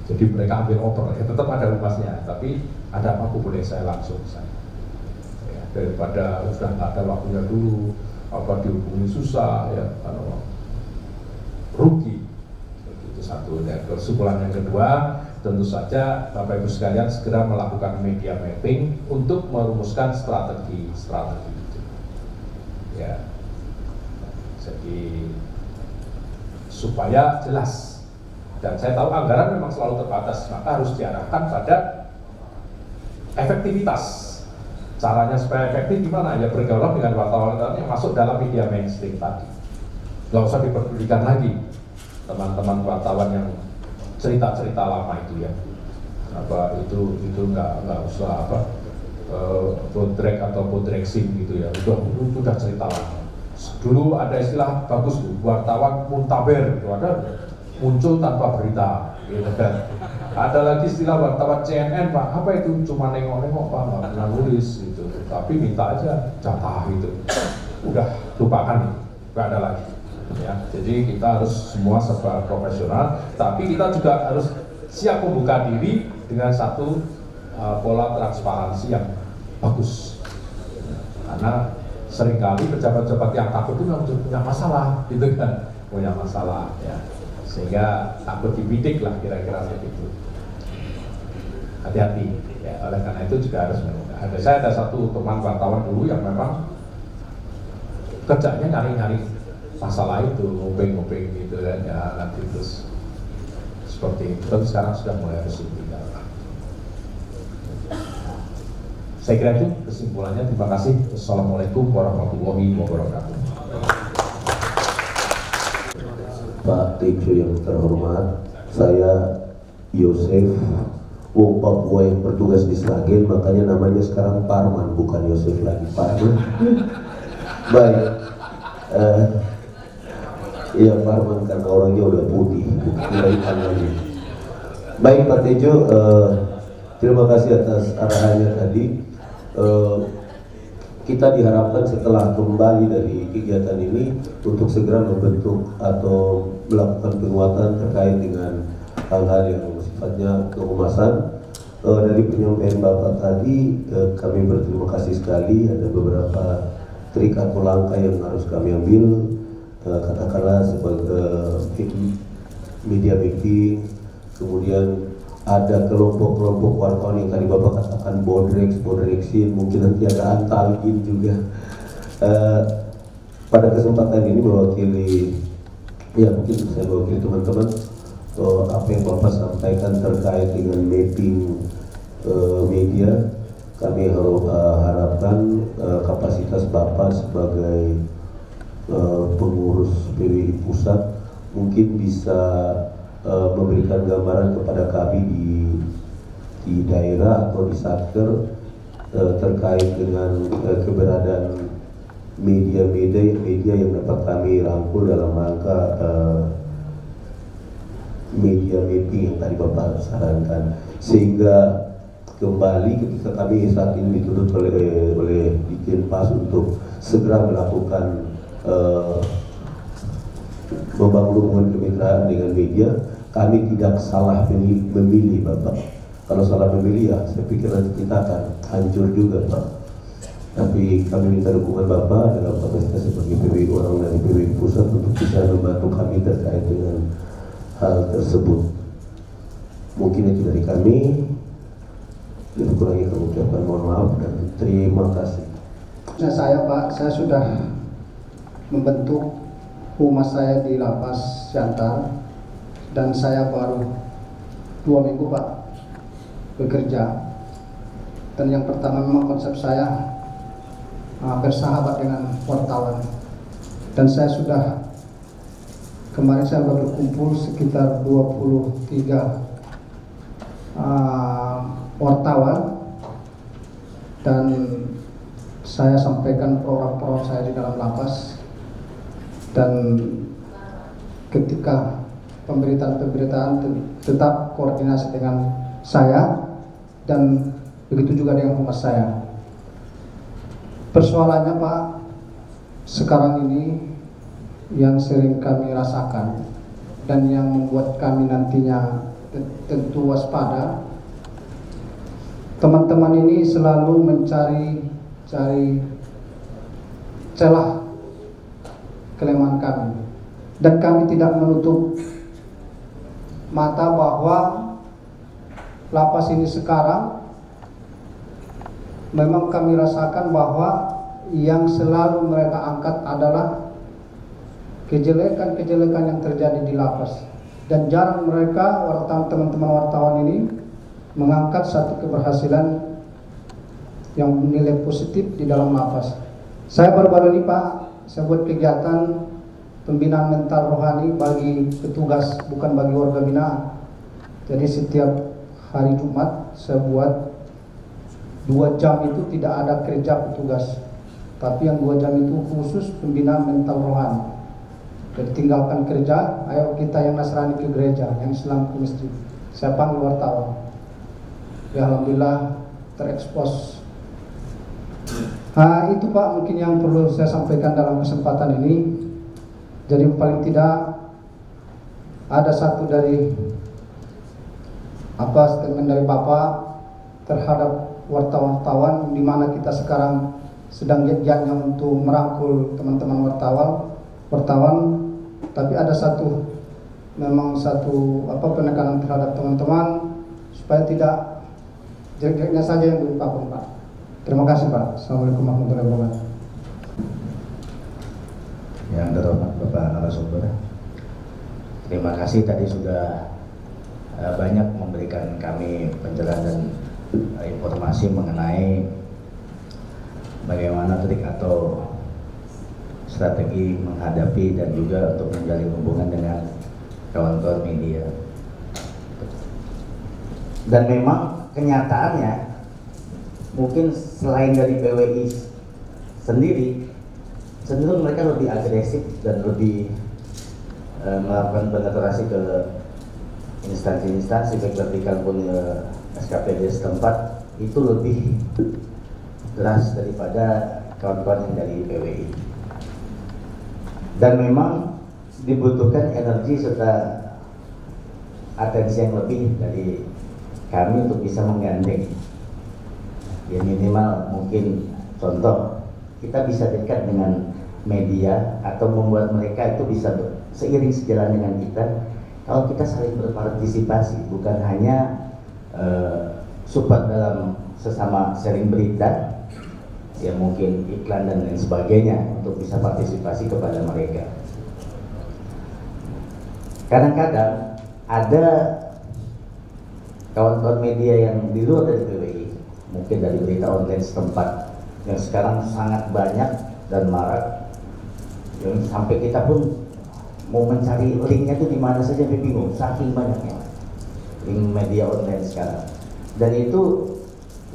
S2: Jadi mereka ambil oper, ya tetap ada humasnya, tapi ada apa boleh saya langsung saya. Ya, daripada sudah nggak ada waktunya dulu, apa dihubungi susah, ya karena rugi. Itu satu. Dan kesimpulan yang kedua, tentu saja Bapak Ibu sekalian segera melakukan media mapping untuk merumuskan strategi itu. Ya, jadi supaya jelas. Dan saya tahu anggaran memang selalu terbatas, maka harus diarahkan pada efektivitas. Caranya supaya efektif gimana? Ya bergaul dengan wartawan yang masuk dalam media mainstream tadi. Nggak usah diperdulikan lagi teman-teman wartawan yang cerita-cerita lama itu ya. Apa itu nggak usah apa bodrek atau bodrexing gitu ya. Itu sudah cerita lama. Dulu ada istilah bagus tuh, wartawan muntaber itu, ada muncul tanpa berita, gitu kan. Ada lagi istilah wartawan CNN Pak, apa itu? Cuma nengok-nengok Pak, nggak pernah nulis gitu. Tapi minta aja jatah gitu. Udah lupakan itu, nggak ada lagi. Ya, jadi kita harus semua serba profesional, tapi kita juga harus siap membuka diri dengan satu pola transparansi yang bagus. Karena seringkali pejabat-pejabat yang takut itu memang punya masalah, gitu kan, punya masalah ya. Sehingga takut dibidik lah kira-kira seperti itu. Hati-hati ya, oleh karena itu juga harus ada. Saya ada satu teman wartawan dulu yang memang kerjanya nyari-nyari masalah itu, nguping-nguping gitu kan ya, nanti terus seperti itu. Tapi sekarang sudah mulai resmi. Saya kira itu kesimpulannya. Terima kasih. Assalamualaikum warahmatullahi wabarakatuh.
S3: Pak Tejo yang terhormat, saya Yosef, Papua yang bertugas di Sragen, makanya namanya sekarang Parman, bukan Yosef lagi, Parman. Baik, iya Parman karena orangnya udah putih, kira-kira lagi. Baik Pak Tejo, terima kasih atas arahannya tadi. Kita diharapkan setelah kembali dari kegiatan ini untuk segera membentuk atau melakukan penguatan terkait dengan hal-hal yang sifatnya kehumasan. Dari penyampaian Bapak tadi, kami berterima kasih sekali. Ada beberapa trik atau langkah yang harus kami ambil, katakanlah sebagai media making, kemudian ada kelompok-kelompok wartawan yang tadi Bapak katakan bodreksin, mungkin nanti ada antalgin juga. Pada kesempatan ini mewakili, ya mungkin saya mewakili teman-teman, apa yang Bapak sampaikan terkait dengan mapping media, kami harapkan kapasitas Bapak sebagai pengurus PWI Pusat mungkin bisa memberikan gambaran kepada kami di daerah atau di satker terkait dengan keberadaan media yang dapat kami rangkul dalam rangka media mapping yang tadi Bapak sarankan, sehingga kembali ketika kami saat ini dituntut oleh Ditjenpas untuk segera melakukan membangun hubungan kemitraan dengan media, kami tidak salah memilih Bapak. Kalau salah memilih ya saya pikir nanti kita akan hancur juga Pak. Tapi kami minta dukungan Bapak dalam kapasitas sebagai PWI orang dari PWI Pusat untuk bisa membantu kami terkait dengan hal tersebut. Mungkin itu dari kami. Lebih kurangnya kami ucapkan mohon maaf dan terima kasih.
S4: Saya Pak, saya sudah membentuk humas saya di Lapas Siantar dan saya baru 2 minggu Pak bekerja. Dan yang pertama memang konsep saya bersahabat dengan wartawan, dan saya sudah kemarin saya baru berkumpul sekitar 23 wartawan, dan saya sampaikan program-program saya di dalam lapas. Dan ketika pemberitaan tetap koordinasi dengan saya dan begitu juga dengan humas saya. Persoalannya Pak, sekarang ini yang sering kami rasakan dan yang membuat kami nantinya tentu waspada, teman-teman ini selalu mencari celah kelemahan kami, dan kami tidak menutup mata bahwa lapas ini sekarang memang kami rasakan bahwa yang selalu mereka angkat adalah kejelekan-kejelekan yang terjadi di lapas, dan jarang mereka teman-teman wartawan ini mengangkat satu keberhasilan yang nilai positif di dalam lapas. Saya baru-baru ini Pak, saya buat kegiatan pembinaan mental rohani bagi petugas, bukan bagi warga binaan. Jadi setiap hari Jumat saya buat 2 jam itu tidak ada kerja petugas, tapi yang 2 jam itu khusus pembinaan mental rohani. Jadi tinggalkan kerja, ayo kita yang Nasrani ke gereja, yang Islam ke masjid. Saya panggil wartawan. Ya alhamdulillah terekspos. Nah itu Pak mungkin yang perlu saya sampaikan dalam kesempatan ini. Jadi paling tidak ada satu dari statement dari Bapak terhadap wartawan, di mana kita sekarang sedang giat-giatnya untuk merangkul teman-teman wartawan, tapi ada satu penekanan terhadap teman-teman supaya tidak jelek-jeleknya saja yang diungkapkan Pak. Terima kasih Pak. Assalamualaikum warahmatullahi wabarakatuh.
S5: Yang terhormat Bapak narasumber, terima kasih tadi sudah banyak memberikan kami pencerahan dan informasi mengenai bagaimana trik atau strategi menghadapi dan juga untuk menjalin hubungan dengan kawan-kawan media. Dan memang kenyataannya mungkin selain dari PWI sendiri, cenderung mereka lebih agresif dan lebih melakukan penetrasi ke instansi-instansi baik vertikal pun SKPD setempat itu lebih keras daripada kawan-kawan yang dari PWI. Dan memang dibutuhkan energi serta atensi yang lebih dari kami untuk bisa menggandeng. Ya minimal mungkin contoh, kita bisa dekat dengan media atau membuat mereka itu bisa seiring sejalan dengan kita kalau kita saling berpartisipasi, bukan hanya support dalam sesama sharing berita, ya mungkin iklan dan lain sebagainya untuk bisa partisipasi kepada mereka. Kadang-kadang ada kawan-kawan media yang di luar dari PWI, mungkin dari berita online setempat yang sekarang sangat banyak dan marak, yang sampai kita pun mau mencari linknya itu di mana saja bingung, saking banyaknya link media online sekarang. Dan itu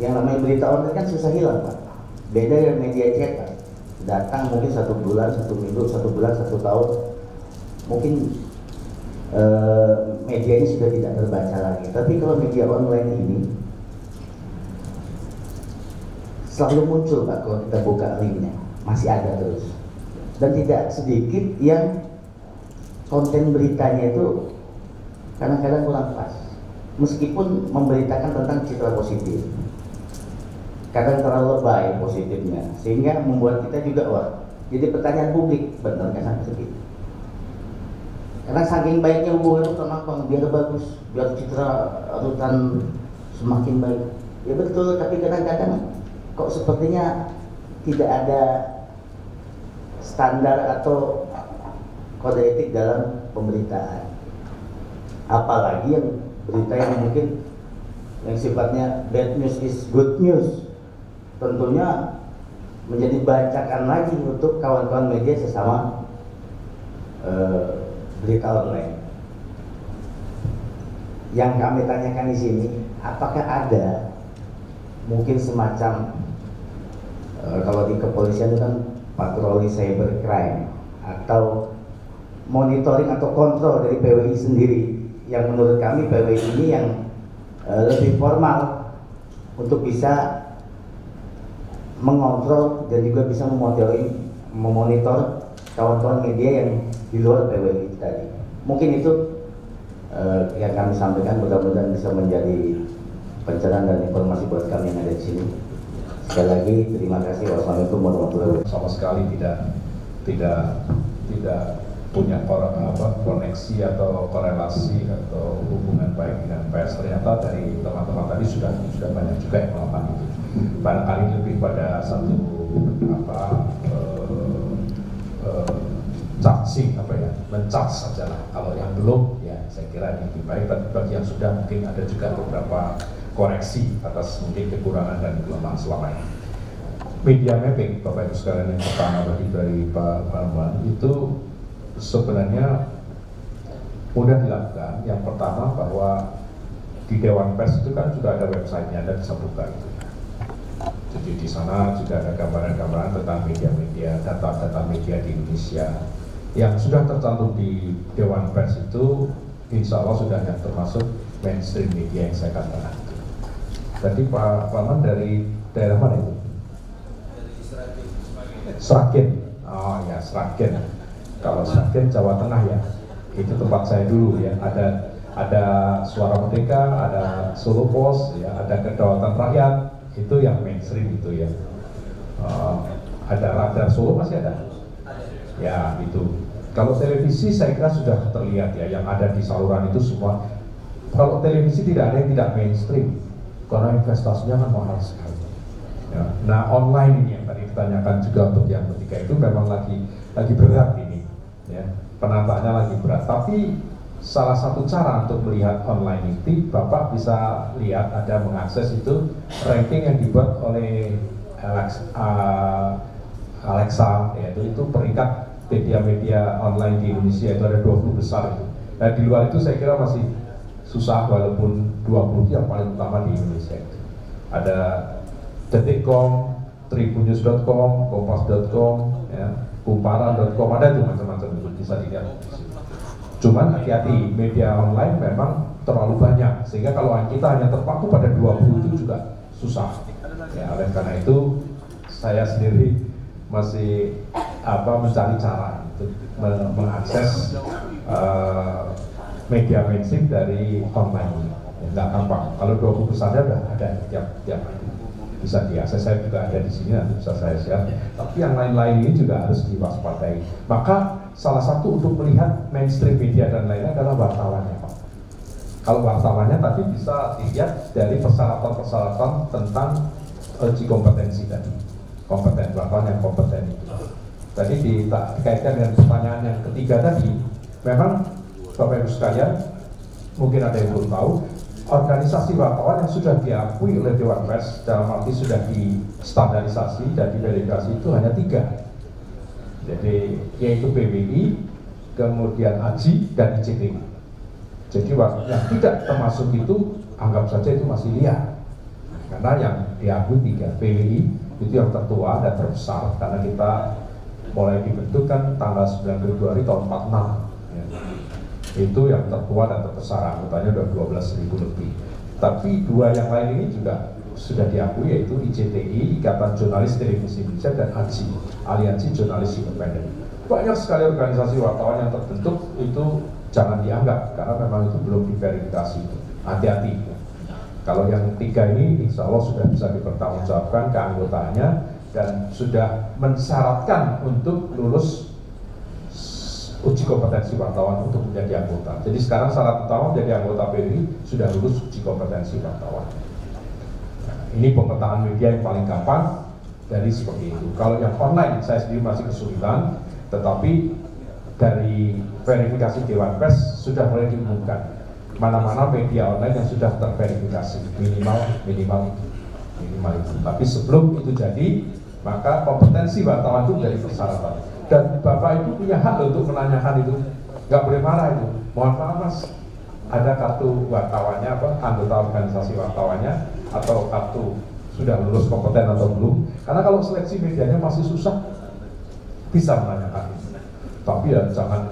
S5: yang namanya berita online kan susah hilang, Pak. Beda yang media cetak, datang mungkin 1 bulan, 1 minggu, 1 bulan, 1 tahun, mungkin medianya sudah tidak terbaca lagi. Tapi kalau media online ini selalu muncul, Pak, kalau kita buka linknya, masih ada terus. Dan tidak sedikit yang konten beritanya itu kadang-kadang kurang pas, meskipun memberitakan tentang citra positif, kadang terlalu lebay positifnya, sehingga membuat kita juga wah, jadi pertanyaan publik, benar nggak sampai segitu? Karena saking baiknya hubungan itu kenapa? Biar bagus, biar citra rutan semakin baik. Ya betul, tapi kadang-kadang kok sepertinya tidak ada standar atau kode etik dalam pemberitaan. Apalagi yang berita yang mungkin yang sifatnya bad news is good news, tentunya menjadi bacakan lagi untuk kawan-kawan media sesama berita online. Yang kami tanyakan di sini, apakah ada mungkin semacam kalau di kepolisian itu kan patroli cybercrime atau monitoring atau kontrol dari PWI sendiri, yang menurut kami PWI ini yang lebih formal untuk bisa mengontrol dan juga bisa memonitor kawan-kawan media yang di luar PWI tadi. Mungkin itu yang kami sampaikan, mudah-mudahan bisa menjadi pencerahan dan informasi buat kami yang ada di sini. Sekali lagi terima kasih. Wassalamualaikum warahmatullahi wabarakatuh.
S2: Sama sekali tidak punya koneksi atau korelasi atau hubungan baik dengan pers. Ternyata dari teman-teman tadi sudah banyak juga yang melakukan itu. Barangkali lebih pada satu charging mencharge saja lah. Kalau yang belum, ya saya kira ini lebih baik. Tapi bagi yang sudah, mungkin ada juga beberapa koreksi atas mungkin kekurangan dan kelemahan selama ini. Media mapping, Bapak Ibu sekalian, yang pertama tadi dari Pak Bambang itu sebenarnya mudah dilakukan. Yang pertama bahwa di Dewan Pers itu kan juga ada websitenya, Anda bisa buka itu. Jadi di sana juga ada gambaran-gambaran tentang media-media, data-data media di Indonesia yang sudah tercantum di Dewan Pers itu, insya Allah sudah yang termasuk mainstream media yang saya katakan. Tadi Pak Paman dari daerah mana itu? Sragen. Oh ya, Sragen. Kalau Sragen Jawa Tengah ya, itu tempat saya dulu ya. Ada Suara Merdeka, ada Solo Pos, ya, ada Kedaulatan Rakyat, itu yang mainstream itu ya. Ada Radar Solo masih ada? Ya itu. Kalau televisi saya kira sudah terlihat ya, yang ada di saluran itu semua. Kalau televisi tidak ada yang tidak mainstream, karena investasinya kan mahal sekali. Ya. Nah online ini yang tadi ditanyakan juga untuk yang ketiga itu memang lagi berat ini, ya. Penataannya lagi berat. Tapi salah satu cara untuk melihat online itu, Bapak bisa lihat ada mengakses itu ranking yang dibuat oleh Alexa, yaitu itu peringkat media-media online di Indonesia itu ada 20 besar itu. Nah di luar itu saya kira masih susah, walaupun 20 yang paling utama di Indonesia itu. Ada Detik.com, Tribunnews.com, Kompas.com, ya, Kumparan.com, ada tuh macam-macam itu bisa dilihat. Cuman hati-hati, media online memang terlalu banyak, sehingga kalau kita hanya terpaku pada 20 itu juga susah. Ya, oleh karena itu saya sendiri masih mencari cara untuk mengakses media mainstream dari online ini. Ya, nggak gampang. Kalau 20 besarnya udah ada tiap hari bisa diakses. Saya juga ada di sini, nanti bisa saya share. Tapi yang lain-lain ini juga harus diwaspadai. Maka salah satu untuk melihat mainstream media dan lainnya adalah wartawannya, Pak. Kalau wartawannya tadi bisa dilihat dari persyaratan-persyaratan tentang uji kompetensi tadi, kompeten, wartawan yang kompeten itu. Tadi dikaitkan dengan pertanyaan yang ketiga tadi, memang Bapak Ibu sekalian, mungkin ada yang belum tahu, organisasi wartawan yang sudah diakui oleh Dewan Pers dalam arti sudah distandarisasi dan diverifikasi itu hanya 3. Jadi yaitu PBI, kemudian AJI dan ICTI. Jadi yang tidak termasuk itu anggap saja itu masih liar. Karena yang diakui 3, PBI itu yang tertua dan terbesar karena kita mulai dibentuk kan tanggal 9 Februari tahun 46. Ya. Itu yang tertua dan terbesar, anggotanya udah 12.000 lebih. Tapi 2 yang lain ini juga sudah diakui, yaitu ICTI, Ikatan Jurnalis Televisi Indonesia, dan AJI, Aliansi Jurnalis Independen. Banyak sekali organisasi wartawan yang terbentuk, itu jangan dianggap karena memang itu belum diverifikasi. Hati-hati. Kalau yang 3 ini insya Allah sudah bisa dipertanggungjawabkan keanggotaannya dan sudah mensyaratkan untuk lulus uji kompetensi wartawan untuk menjadi anggota. Jadi sekarang syarat utama menjadi anggota PBI sudah lulus uji kompetensi wartawan. Nah, ini pemetaan media yang paling gampang dari seperti itu. Kalau yang online saya sendiri masih kesulitan, tetapi dari verifikasi Dewan Pers sudah mulai diumumkan mana-mana media online yang sudah terverifikasi minimal itu. Tapi sebelum itu jadi, maka kompetensi wartawan itu menjadi persyaratan. Dan Bapak Ibu punya hak untuk menanyakan itu, nggak boleh marah itu. Mohon maaf Mas, ada kartu wartawannya anggota organisasi wartawannya, atau kartu sudah lulus kompeten atau belum? Karena kalau seleksi medianya masih susah, bisa menanyakan itu. Tapi ya jangan,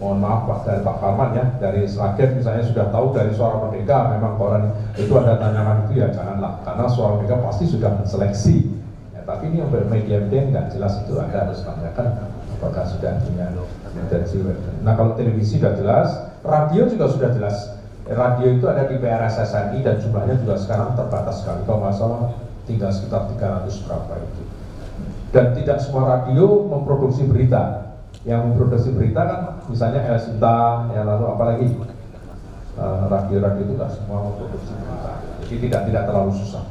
S2: mohon maaf Pak, dari Pak Farman ya, dari Sragen misalnya sudah tahu dari Suara Merdeka memang koran itu ada tanyakan itu, ya janganlah, karena Suara Merdeka pasti sudah menseleksi. Tapi ini yang bermedia-media nggak jelas itu Anda harus tanyakan apakah sudah punya kompetensi. Nah kalau televisi sudah jelas, radio juga sudah jelas. Radio itu ada di PRSSNI dan jumlahnya juga sekarang terbatas sekali. Kalau nggak salah tinggal sekitar 300 berapa itu. Dan tidak semua radio memproduksi berita. Yang memproduksi berita kan misalnya El Sinta, ya lalu apalagi radio-radio itu nggak semua memproduksi berita. Jadi tidak terlalu susah.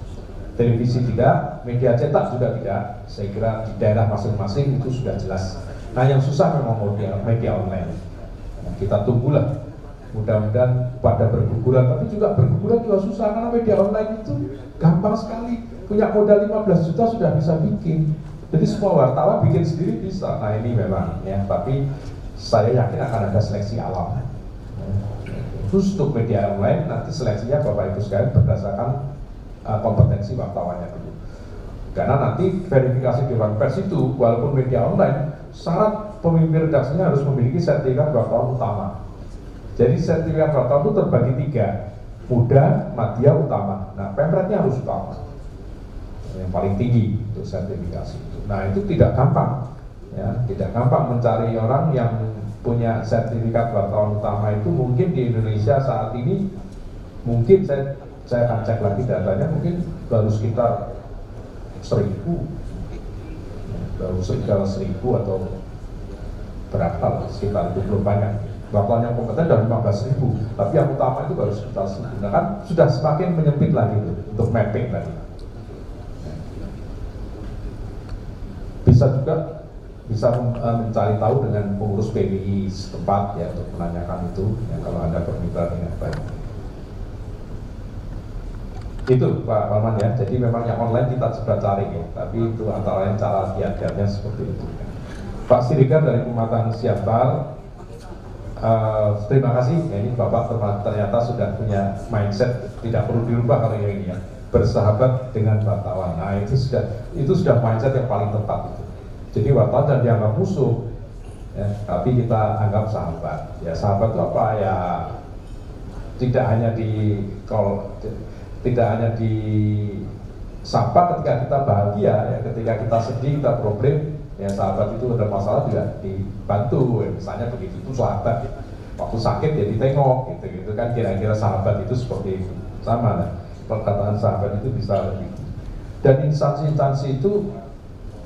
S2: Televisi tidak, media cetak juga tidak. Saya kira di daerah masing-masing itu sudah jelas. Nah yang susah memang media online. Nah, kita tunggulah, mudah-mudahan pada berguguran, tapi juga berguguran juga susah karena media online itu gampang sekali. Punya modal 15 juta sudah bisa bikin. Jadi semua wartawan bikin sendiri bisa. Nah ini memang ya, tapi saya yakin akan ada seleksi alam. Khusus untuk media online nanti seleksinya Bapak Ibu sekalian berdasarkan kompetensi wartawannya dulu. Karena nanti verifikasi Dewan Pers itu walaupun media online, syarat pemimpin redaksinya harus memiliki sertifikat wartawan utama. Jadi sertifikat wartawan itu terbagi 3, muda, madya, utama. Nah pemretnya harus utama, yang paling tinggi untuk sertifikasi itu. Nah itu tidak gampang, ya tidak gampang mencari orang yang punya sertifikat wartawan utama itu. Mungkin di Indonesia saat ini mungkin saya akan cek lagi datanya, mungkin baru sekitar 1.000, baru sekitar 1.000 atau berapa lah, sekitar itu belum banyak. Wartawan yang kompeten dari 15.000, tapi yang utama itu baru sekitar 1.000. Nah kan sudah semakin menyempit lagi itu, untuk mapping lagi. Bisa juga bisa mencari tahu dengan pengurus PBI setempat ya untuk menanyakan itu ya, kalau ada permintaan dengan baik. Itu Pak Parman ya, jadi memang yang online kita coba cari ya, tapi itu antara lain cara kiat-kiatnya seperti itu. Pak Siregar dari Pematang Siantar, terima kasih ya, ini Bapak ternyata sudah punya mindset, tidak perlu dirubah kalau yang ini ya, bersahabat dengan wartawan. Nah itu sudah mindset yang paling tepat itu. Jadi wartawan dan dianggap musuh ya, tapi kita anggap sahabat. Ya sahabat itu apa ya, tidak hanya di sapa ketika kita bahagia ya, ketika kita sedih, kita problem ya, sahabat itu ada masalah juga dibantu ya, misalnya begitu, itu sahabat ya. Waktu sakit ya ditengok gitu kan, kira-kira sahabat itu seperti itu. Sama nah, perkataan sahabat itu bisa lebih. Dan instansi-instansi itu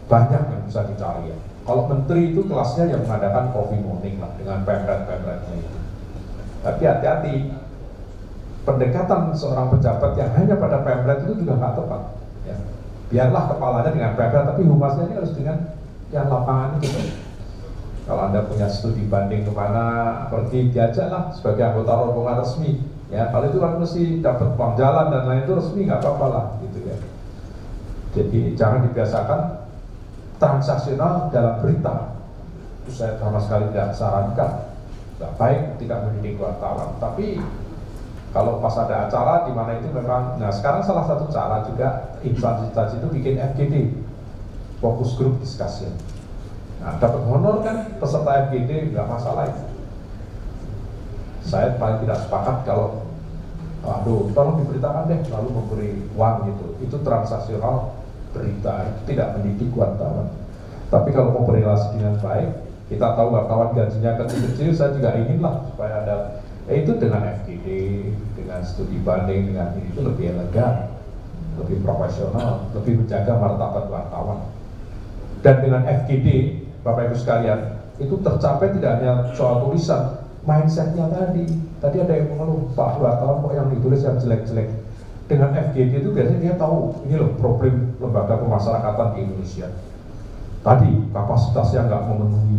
S2: banyak yang bisa dicari ya. Kalau menteri itu kelasnya yang mengadakan coffee morning lah dengan pemret-pemretnya itu. Tapi hati-hati, pendekatan seorang pejabat yang hanya pada pemret itu juga nggak tepat ya. Biarlah kepalanya dengan pemret, tapi humasnya ini harus dengan yang lapangan itu. Kalau Anda punya studi banding kemana, pergi diajaklah sebagai anggota rombongan resmi ya. Kalau itu kan mesti dapat uang jalan dan lain itu resmi, nggak apa-apa lah gitu ya. Jadi jangan dibiasakan transaksional dalam berita. Itu saya sama sekali tidak sarankan, nggak baik, tidak mendidik wartawan. Tapi kalau pas ada acara di mana itu memang, nah sekarang salah satu cara juga instansi itu bikin FGD, fokus group discussion. Nah dapat honor kan peserta FGD, nggak masalah itu. Saya paling tidak sepakat kalau, aduh tolong diberitakan deh, lalu memberi uang gitu. Itu transaksional berita, itu tidak mendidik wartawan. Tapi kalau mau berrelasi dengan baik, kita tahu wartawan gajinya kecil-kecil, saya juga inginlah supaya ada. Itu dengan FGD, dengan studi banding, dengan ini itu lebih elegan, lebih profesional, lebih menjaga martabat wartawan. Dan dengan FGD, Bapak Ibu sekalian, itu tercapai tidak hanya soal tulisan, mindsetnya tadi. Tadi ada yang mengeluh, Pak wartawan kok yang ditulis yang jelek-jelek. Dengan FGD itu biasanya dia tahu, ini loh problem lembaga pemasyarakatan di Indonesia. Tadi kapasitasnya nggak memenuhi,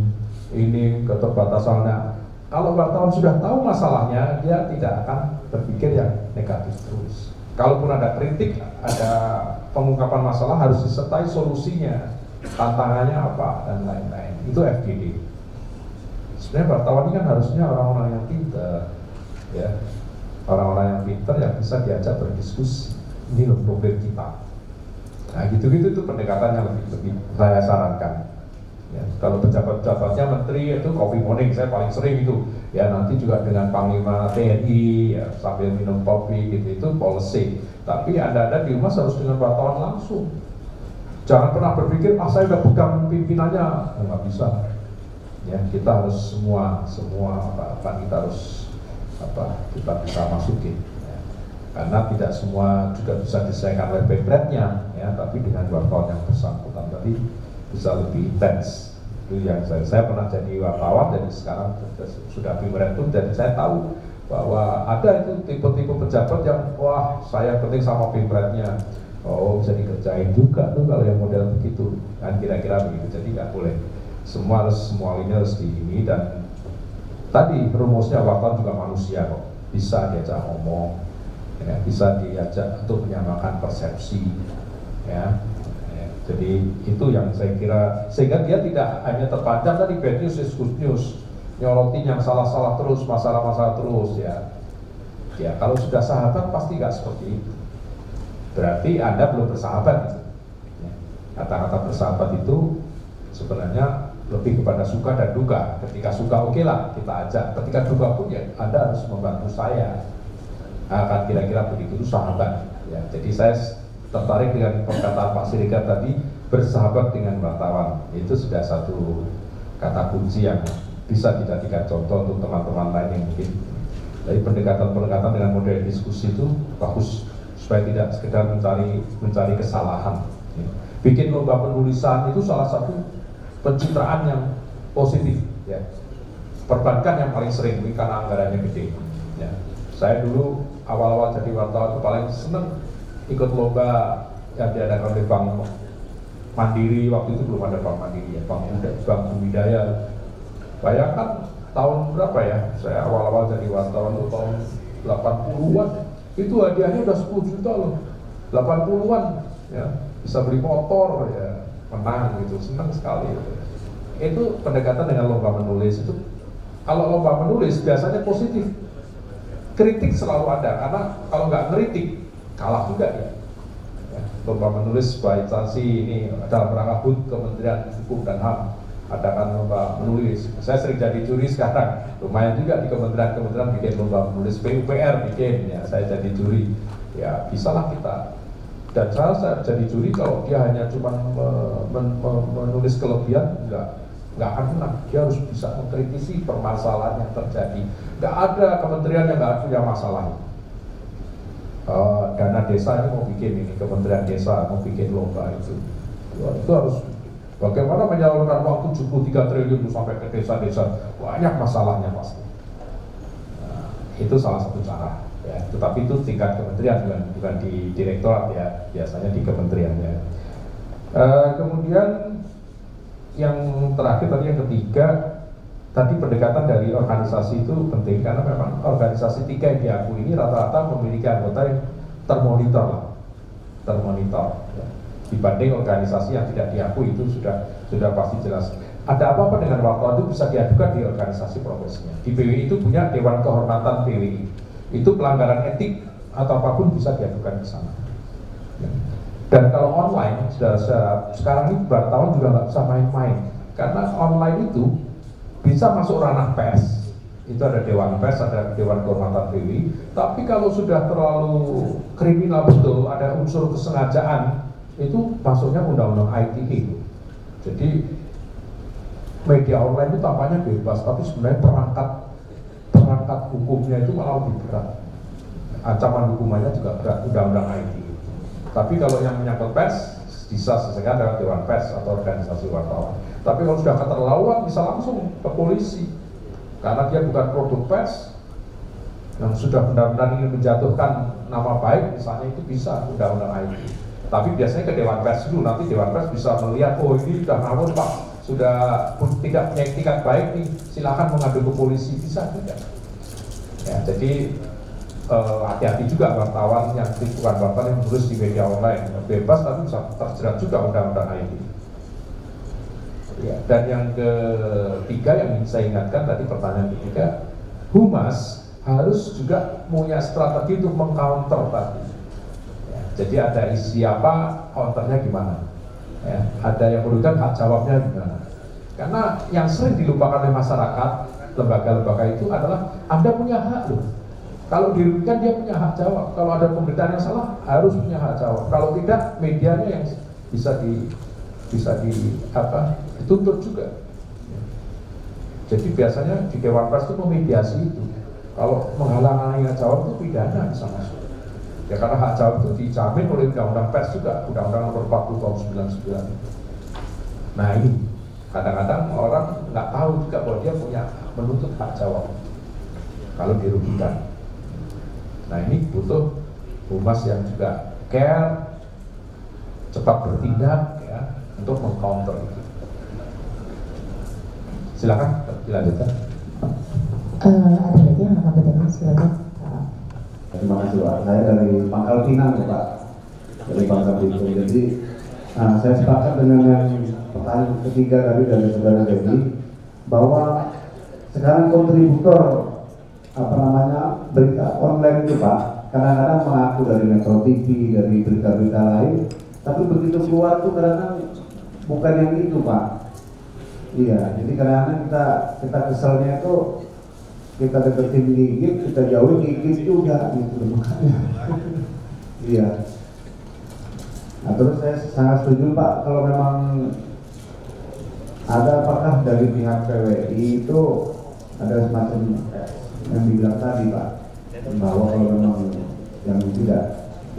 S2: ini keterbatasannya. Kalau wartawan sudah tahu masalahnya, dia tidak akan berpikir yang negatif terus. Kalaupun ada kritik, ada pengungkapan masalah, harus disertai solusinya, tantangannya apa, dan lain-lain. Itu FGD. Sebenarnya wartawan ini kan harusnya orang-orang yang pintar, ya, orang-orang yang pintar yang bisa diajak berdiskusi. Ini loh problem kita. Nah gitu-gitu itu pendekatan yang lebih saya sarankan. Ya, kalau pejabat-pejabatnya menteri itu coffee morning, saya paling sering itu ya, nanti juga dengan Panglima TNI ya, sambil minum kopi gitu, itu policy. Tapi anda di rumah harus dengan wartawan langsung. Jangan pernah berpikir saya udah pegang pimpinannya, nggak bisa. Ya kita harus semua kita harus kita bisa masukin. Ya. Karena tidak semua juga bisa diselesaikan oleh pemretnya ya, tapi dengan wartawan yang bersangkutan tadi bisa lebih intens. Itu yang saya pernah jadi wartawan, jadi sekarang sudah pimret pun, jadi saya tahu bahwa ada itu tipe-tipe pejabat yang wah saya penting sama pimretnya, oh bisa dikerjain juga tuh kalau yang model begitu kan, kira-kira begitu. Jadi nggak boleh, semua lini harus di ini. Dan tadi rumusnya wartawan juga manusia kok, bisa diajak ngomong ya, bisa diajak untuk menyamakan persepsi ya. Jadi itu yang saya kira, sehingga dia tidak hanya terpandang tadi bad news is good news, nyorotin yang salah-salah terus, masalah-masalah terus ya. Ya kalau sudah sahabat pasti nggak seperti itu. Berarti Anda belum bersahabat gitu. Ya. Kata-kata bersahabat itu sebenarnya lebih kepada suka dan duka. Ketika suka oke lah kita ajak, ketika duka pun ya Anda harus membantu saya. Akan kira-kira begitu itu sahabat. Ya. Jadi saya tertarik dengan perkataan Pak Siregar tadi, bersahabat dengan wartawan. Itu sudah satu kata kunci yang bisa dijadikan contoh untuk teman-teman lain yang mungkin. Dari pendekatan-pendekatan dengan model diskusi itu bagus, supaya tidak sekedar mencari kesalahan. Bikin lomba penulisan itu salah satu pencitraan yang positif. Ya. Perbankan yang paling sering, karena anggarannya gede. Ya. Saya dulu awal-awal jadi wartawan itu paling seneng ikut lomba yang diadakan oleh Bank Mandiri, waktu itu belum ada Bank Mandiri ya, Bank Budaya. Bayangkan tahun berapa ya, saya awal-awal jadi wartawan itu tahun 80-an, itu hadiahnya udah 10 juta loh, 80-an ya, bisa beli motor ya, menang gitu, senang sekali gitu. Itu pendekatan dengan lomba menulis itu. Kalau lomba menulis biasanya positif, kritik selalu ada, karena kalau nggak ngeritik kalah juga ya. Lomba menulis sebuah instansi ini dalam rangka HUT, Kementerian Hukum dan HAM, adakan lomba menulis. Saya sering jadi juri sekarang, lumayan juga di kementerian bikin lomba menulis, PUPR bikin ya, saya jadi juri. Ya bisalah kita. Dan saya jadi juri kalau dia hanya cuma menulis kelebihan, nggak akan menang. Dia harus bisa mengkritisi permasalahan yang terjadi. Nggak ada kementerian yang nggak punya masalah. Dana desa ini mau bikin ini, Kementerian Desa mau bikin lomba itu harus bagaimana menyalurkan uang 73 triliun sampai ke desa-desa, banyak masalahnya pasti. Nah, itu salah satu cara ya, tetapi itu tingkat kementerian bukan di direktorat ya, biasanya di kementeriannya. Kemudian yang terakhir tadi, yang ketiga tadi, pendekatan dari organisasi itu penting, karena memang organisasi 3 yang diakui ini rata-rata memiliki anggota yang termonitor ya. Dibanding organisasi yang tidak diakui itu sudah pasti jelas. Ada apa-apa dengan wartawan itu bisa diadukan di organisasi profesinya. Di PWI itu punya Dewan Kehormatan PWI, itu pelanggaran etik atau apapun bisa diadukan ke sana. Dan kalau online, sekarang ini wartawan juga nggak bisa main-main, karena online itu bisa masuk ranah pers, itu ada Dewan Pers, ada Dewan Kehormatan PWI. Tapi kalau sudah terlalu kriminal betul, ada unsur kesengajaan, itu masuknya undang-undang ITE. Jadi media online itu tampaknya bebas, tapi sebenarnya perangkat hukumnya itu malah lebih berat. Ancaman hukumannya juga berat, undang-undang ITE. Tapi kalau yang menyangkut pers, bisa diselesaikan dengan Dewan Pers atau organisasi wartawan. Tapi kalau sudah keterlaluan bisa langsung ke polisi, karena dia bukan produk pers yang sudah benar-benar ingin menjatuhkan nama baik, misalnya, itu bisa undang-undang IT. Tapi biasanya ke Dewan Pers dulu, nanti Dewan Pers bisa melihat, oh ini sudah ngawur Pak, sudah tidak punya etikat baik nih, silakan mengadu ke polisi, bisa tidak? Ya, jadi hati-hati juga wartawan yang bukan wartawan yang menulis di media online, bebas tapi bisa terjerat juga undang-undang IT. Ya, dan yang ketiga yang ingin saya ingatkan tadi, pertanyaan ketiga, Humas harus juga punya strategi untuk meng-counter tadi. Ya, jadi ada isi apa, counternya gimana? Ya, ada yang merugikan, hak jawabnya gimana? Karena yang sering dilupakan oleh masyarakat, lembaga-lembaga itu adalah Anda punya hak loh. Kalau dirugikan dia punya hak jawab. Kalau ada pemberitaan yang salah harus punya hak jawab. Kalau tidak, medianya yang bisa dituntut juga. Jadi biasanya di Dewan Pers itu memediasi itu. Kalau menghalang-halangi hak jawab itu pidana bisa masuk. Ya karena hak jawab itu dijamin oleh Undang-Undang Pers juga, Undang-Undang Nomor 40 Tahun 99. Nah ini kadang-kadang orang nggak tahu juga bahwa dia punya menuntut hak jawab kalau dirugikan. Nah ini butuh Humas yang juga care, cepat bertindak ya untuk meng-counter itu. Silakan dilanjutkan.
S6: Ada lagi yang mau bertanya, silakan.
S7: Terima kasih Pak. Saya dari Pangkal Pinang ya Pak, dari Pangkal Pinang. Jadi saya sepakat dengan yang pertanyaan ketiga tadi dari saudara Devi, bahwa sekarang kontributor berita online itu Pak, kadang-kadang mengaku dari Metro TV, dari berita-berita lain, tapi begitu keluar tuh kadang-kadang bukan yang itu Pak. Iya, jadi kadang-kadang kita keselnya itu kita deketin gigit, kita jauhin gigit juga gitu makanya. Iya. Nah terus saya sangat setuju Pak, kalau memang ada apakah dari pihak PWI itu ada semacam yang dibilang tadi Pak, bahwa kalau memang yang tidak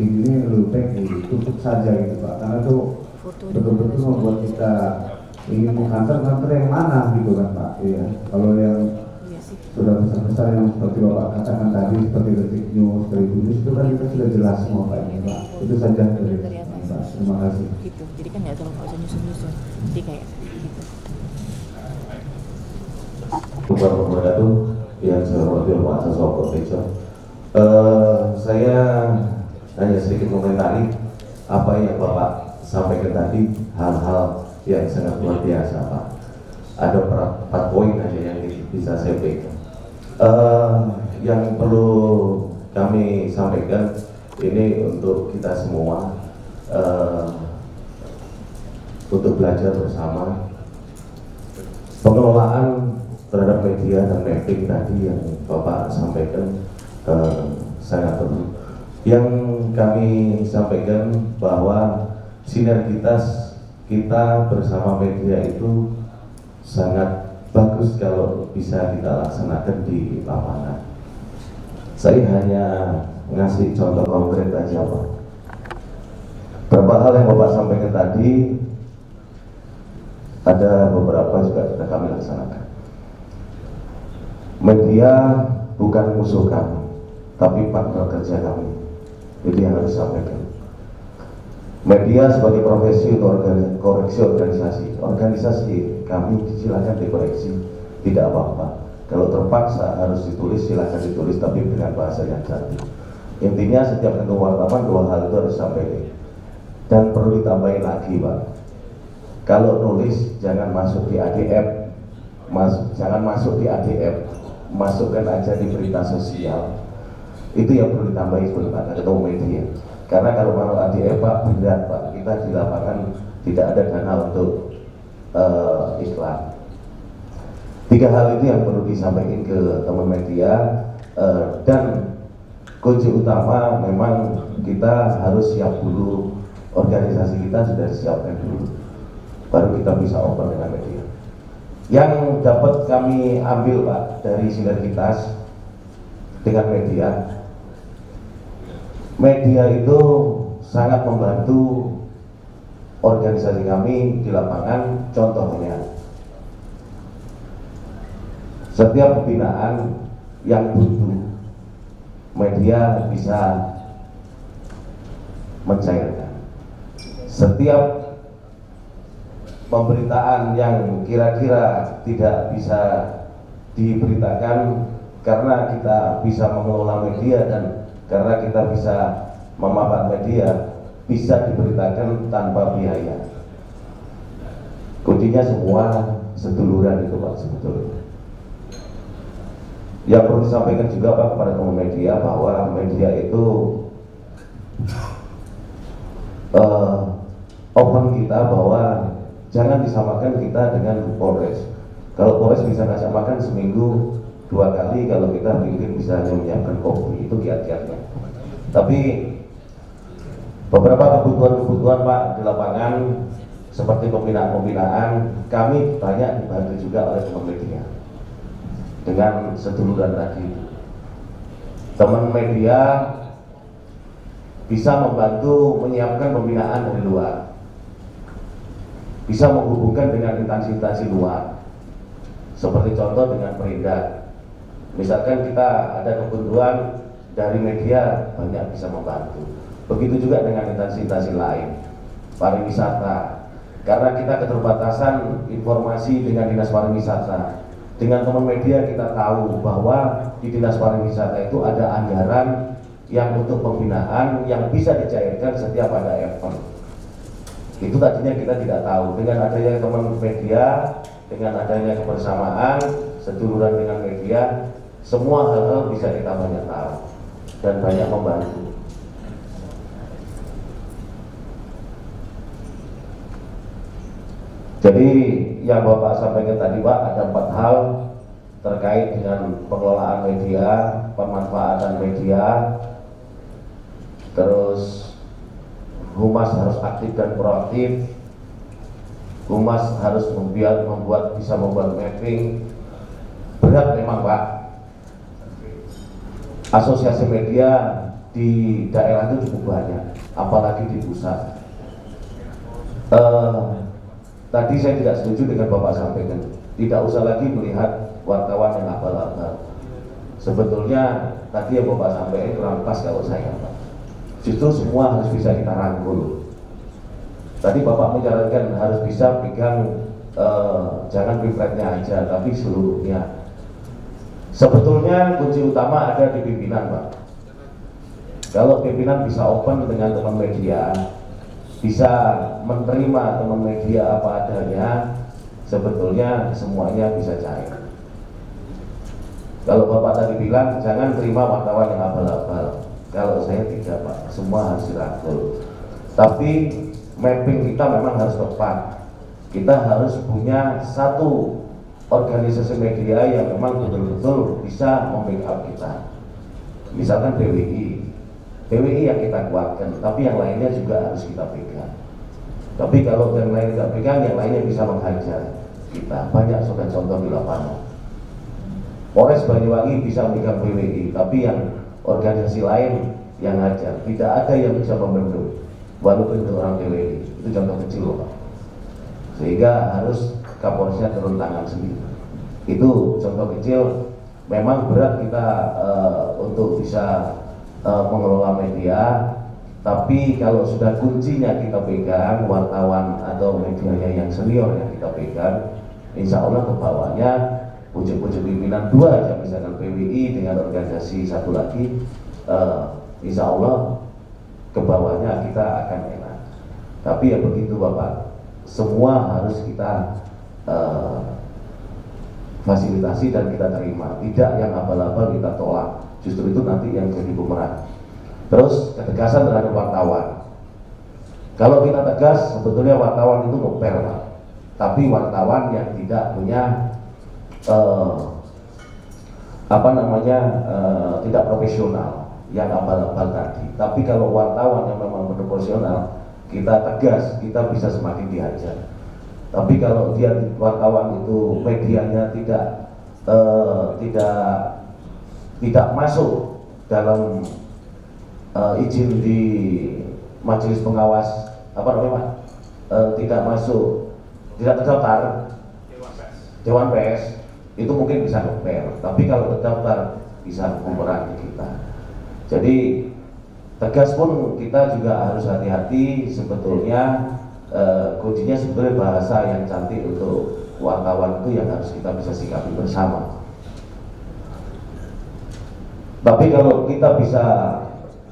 S7: ini lebih baik ditutup saja gitu Pak, karena itu betul-betul membuat kita ingin mengkantor yang mana gitu kan Pak. Iya. Kalau yang sudah besar-besar yang seperti Bapak katakan tadi, seperti Detik News, dari News itu kan kita sudah jelas semua Pak ini Pak. Itu saja dari Pak. Terima kasih.
S8: Gitu. Jadi kan nggak usah nyusun-nyusun. Jadi kayak gitu.
S3: Bukan wabarakatuh yang saya hormati Pak Sosoko Tejo. Saya hanya sedikit komentari apa yang Bapak sampaikan tadi, hal-hal yang sangat luar biasa Pak. Ada 4 poin aja yang bisa saya berikan. Yang perlu kami sampaikan ini untuk kita semua, untuk belajar bersama pengelolaan terhadap media dan mapping tadi yang Bapak sampaikan sangat perlu. Yang kami sampaikan bahwa sinergitas kita bersama media itu sangat bagus kalau bisa kita laksanakan di lapangan. Saya hanya ngasih contoh konkret aja Pak. Beberapa hal yang Bapak sampaikan tadi ada beberapa juga sudah kami laksanakan. Media bukan musuh kami, tapi partner kerja kami. Itu yang harus disampaikan. Media sebagai profesi untuk koreksi organisasi kami silakan dikoreksi, tidak apa-apa. Kalau terpaksa harus ditulis silakan ditulis, tapi dengan bahasa yang cantik. Intinya setiap ketemu wartawan 2 hal itu harus disampaikan. Dan perlu ditambahin lagi Pak, kalau nulis jangan masuk di ADF, jangan masuk di ADF, masukkan aja di berita sosial. Itu yang perlu ditambahin sebelum ada ketemu media. Karena kalau mau ADF Pak, berat Pak, kita di lapangan tidak ada dana untuk iklan. 3 hal itu yang perlu disampaikan ke teman media, dan kunci utama memang kita harus siap dulu, organisasi kita sudah disiapkan dulu, baru kita bisa open dengan media. Yang dapat kami ambil Pak dari sinergitas dengan media itu sangat membantu organisasi kami di lapangan. Contohnya setiap pembinaan yang butuh media bisa mencairkan. Setiap pemberitaan yang kira-kira tidak bisa diberitakan karena kita bisa mengelola media dan karena kita bisa memapak media, bisa diberitakan tanpa biaya. Kuncinya semua seduluran itu Pak sebetulnya. Yang perlu disampaikan juga Pak kepada teman media bahwa media itu open kita bahwa jangan disamakan kita dengan Polres. Kalau Polres bisa ngasih makan seminggu 2 kali, kalau kita mungkin bisa hanya menyiapkan kopi, itu kiat-kiatnya. Tapi beberapa kebutuhan Pak di lapangan seperti pembinaan kami banyak dibantu juga oleh teman media dengan seduluran tadi. Teman media bisa membantu menyiapkan pembinaan dari luar, bisa menghubungkan dengan instansi-instansi luar, seperti contoh dengan Perindak. Misalkan kita ada kebutuhan dari media, banyak bisa membantu. Begitu juga dengan instansi-instansi lain, pariwisata, karena kita keterbatasan informasi dengan dinas pariwisata. Dengan teman media kita tahu bahwa di dinas pariwisata itu ada anggaran yang untuk pembinaan yang bisa dicairkan setiap ada event. Itu tadinya kita tidak tahu. Dengan adanya teman media, dengan adanya kebersamaan, seduluran dengan media, semua hal-hal bisa kita banyak tahu dan banyak membantu. Jadi yang Bapak sampaikan tadi Pak, ada 4 hal terkait dengan pengelolaan media, pemanfaatan media, terus Humas harus aktif dan proaktif, Humas harus bisa membuat mapping. Berat memang Pak. Asosiasi media di daerah itu cukup banyak, apalagi di pusat. Tadi saya tidak setuju dengan Bapak sampaikan, tidak usah lagi melihat wartawan yang abal-abal. Sebetulnya tadi yang Bapak sampaikan kurang pas kalau saya Pak. Justru semua harus bisa kita rangkul.
S9: Tadi Bapak menyarankan harus bisa pegang jangan pimpinan aja, tapi seluruhnya. Sebetulnya kunci utama ada di pimpinan, Pak. Kalau pimpinan bisa open dengan teman media, bisa menerima teman media apa adanya, sebetulnya semuanya bisa cair. Kalau Bapak tadi bilang jangan terima wartawan yang abal-abal, kalau saya tidak, Pak, semua harus dirangkul. Tapi mapping kita memang harus tepat. Kita harus punya satu organisasi media yang memang betul-betul bisa membackup kita. Misalkan PWI yang kita kuatkan, tapi yang lainnya juga harus kita pegang. Tapi kalau yang lain tidak pegang, yang lainnya bisa menghajar kita. Banyak sudah contoh di lapangan. Polres Banyuwangi bisa memegang PWI, tapi yang organisasi lain yang hajar, tidak ada yang bisa membentuk, walaupun itu orang PWI. Itu contoh kecil loh, Pak. Sehingga harus Kapolresnya turun tangan sendiri. Itu contoh kecil. Memang berat kita untuk bisa mengelola media, tapi kalau sudah kuncinya kita pegang, wartawan atau medianya yang senior yang kita pegang, insya Allah ke bawahnya pucuk-pucuk pimpinan dua aja, misalkan PWI dengan organisasi satu lagi, insya Allah ke bawahnya kita akan enak. Tapi ya begitu Bapak, semua harus kita fasilitasi dan kita terima, tidak yang abal-abal kita tolak. Justru itu nanti yang jadi bumerang. Terus ketegasan terhadap wartawan. Kalau kita tegas, sebetulnya wartawan itu ngepel, Pak. Tapi wartawan yang tidak punya tidak profesional, yang abal-abal tadi. Tapi kalau wartawan yang memang profesional, kita tegas, kita bisa semakin dihajar. Tapi kalau dia wartawan itu medianya tidak masuk dalam izin di majelis pengawas tidak masuk, tidak terdaftar Dewan Pers, itu mungkin bisa ngepel. Tapi kalau terdaftar bisa bumerang kita. Jadi tegas pun kita juga harus hati-hati. Sebetulnya kuncinya sebetulnya bahasa yang cantik untuk wartawan itu yang harus kita bisa sikapi bersama. Tapi kalau kita bisa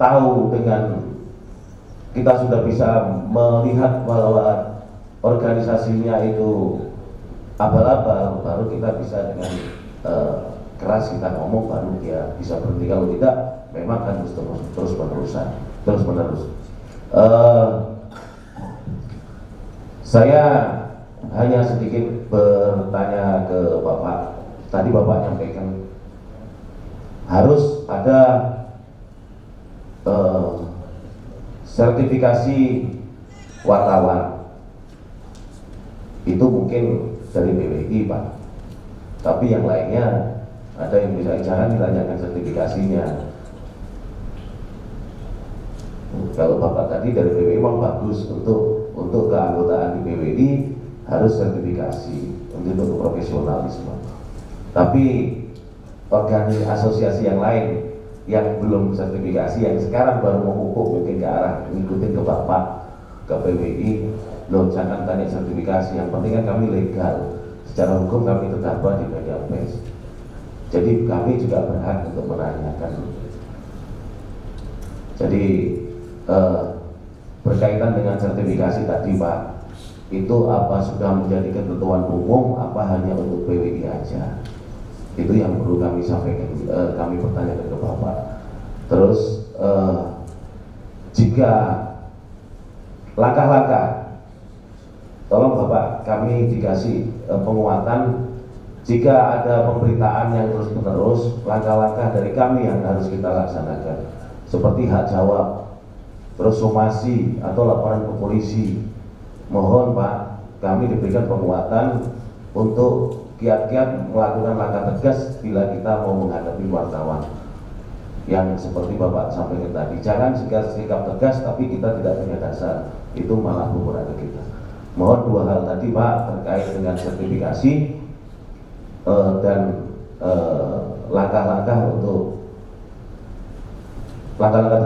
S9: tahu dengan kita sudah bisa melihat bahwa organisasinya itu abal-abal, baru kita bisa dengan keras kita ngomong, baru dia bisa berhenti. Kalau tidak, memang kan terus menerus. Saya hanya sedikit bertanya ke Bapak. Tadi Bapak nyampaikan harus ada sertifikasi wartawan. Itu mungkin dari PWI, Pak. Tapi yang lainnya ada yang bisa jangan ditanyakan sertifikasinya. Kalau Bapak tadi dari PWI memang bagus untuk keanggotaan di PWI harus sertifikasi untuk profesionalisme. Tapi organisasi asosiasi yang lain yang belum sertifikasi, yang sekarang baru memupuk mungkin ke arah ngikutin ke Bapak, ke PWI, loh jangan tanya sertifikasi, yang penting kan kami legal, secara hukum kami terdaftar di media pers. Jadi kami juga berhak untuk menanyakan. Jadi berkaitan dengan sertifikasi tadi Pak, itu apa sudah menjadi ketentuan umum, apa hanya untuk PWI aja? Itu yang perlu kami sampaikan, kami pertanyakan ke Bapak. Terus jika langkah-langkah, tolong Bapak kami dikasih penguatan. Jika ada pemberitaan yang terus-menerus, langkah-langkah dari kami yang harus kita laksanakan, seperti hak jawab, terus somasi atau laporan ke polisi. Mohon Pak, kami diberikan penguatan untuk kiat-kiat melakukan langkah tegas bila kita mau menghadapi wartawan yang seperti Bapak sampaikan tadi. Jangan sikap tegas tapi kita tidak punya dasar, itu malah bumerang ke kita. Mohon dua hal tadi Pak, terkait dengan sertifikasi dan langkah-langkah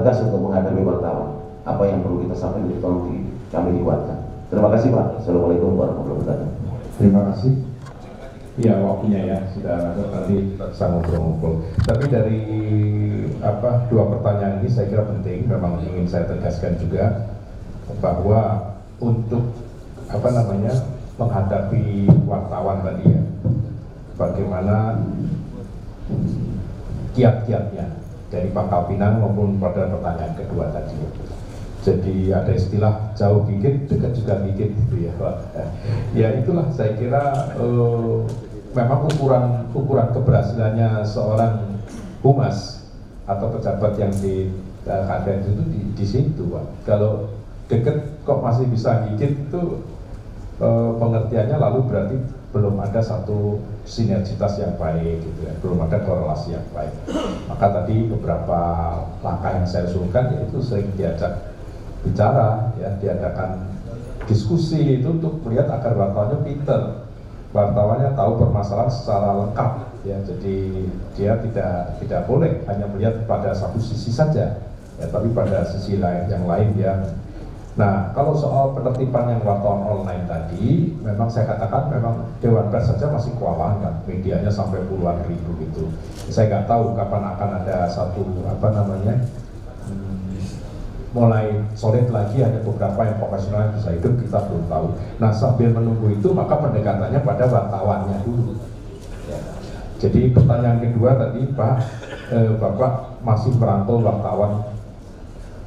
S9: tegas untuk menghadapi wartawan. Apa yang perlu kita sampaikan, tolong kami dikuatkan. Terima kasih Pak. Assalamualaikum warahmatullahi wabarakatuh.
S2: Terima kasih. Ya, waktunya ya sudah nanti bisa ngobrol-ngobrol. Tapi dari dua pertanyaan ini saya kira penting. Memang ingin saya tegaskan juga bahwa untuk menghadapi wartawan tadi ya, bagaimana kiat-kiatnya dari Pangkal Pinang maupun pada pertanyaan kedua tadi. Jadi ada istilah jauh gigit, dekat juga gigit gitu ya. Ya itulah saya kira memang ukuran keberhasilannya seorang humas atau pejabat yang di KDN itu di situ, Pak. Kalau deket kok masih bisa gigit itu pengertiannya lalu berarti belum ada satu sinergitas yang baik gitu ya, belum ada korelasi yang baik. Maka tadi beberapa langkah yang saya usulkan yaitu sering diajak bicara ya, diadakan diskusi itu untuk melihat agar wartawannya pinter, wartawannya tahu permasalahan secara lengkap ya. Jadi dia tidak boleh hanya melihat pada satu sisi saja ya, tapi pada sisi lain yang lain dia. Nah, kalau soal penertiban yang wartawan online tadi, memang saya katakan memang Dewan Pers saja masih kewalahan kan, medianya sampai puluhan ribu gitu. Saya nggak tahu kapan akan ada satu mulai solid lagi, hanya beberapa yang profesional yang bisa hidup, kita belum tahu. Nah, sambil menunggu itu maka pendekatannya pada wartawannya dulu ya. Jadi pertanyaan kedua tadi Pak, Bapak masih merangkul wartawan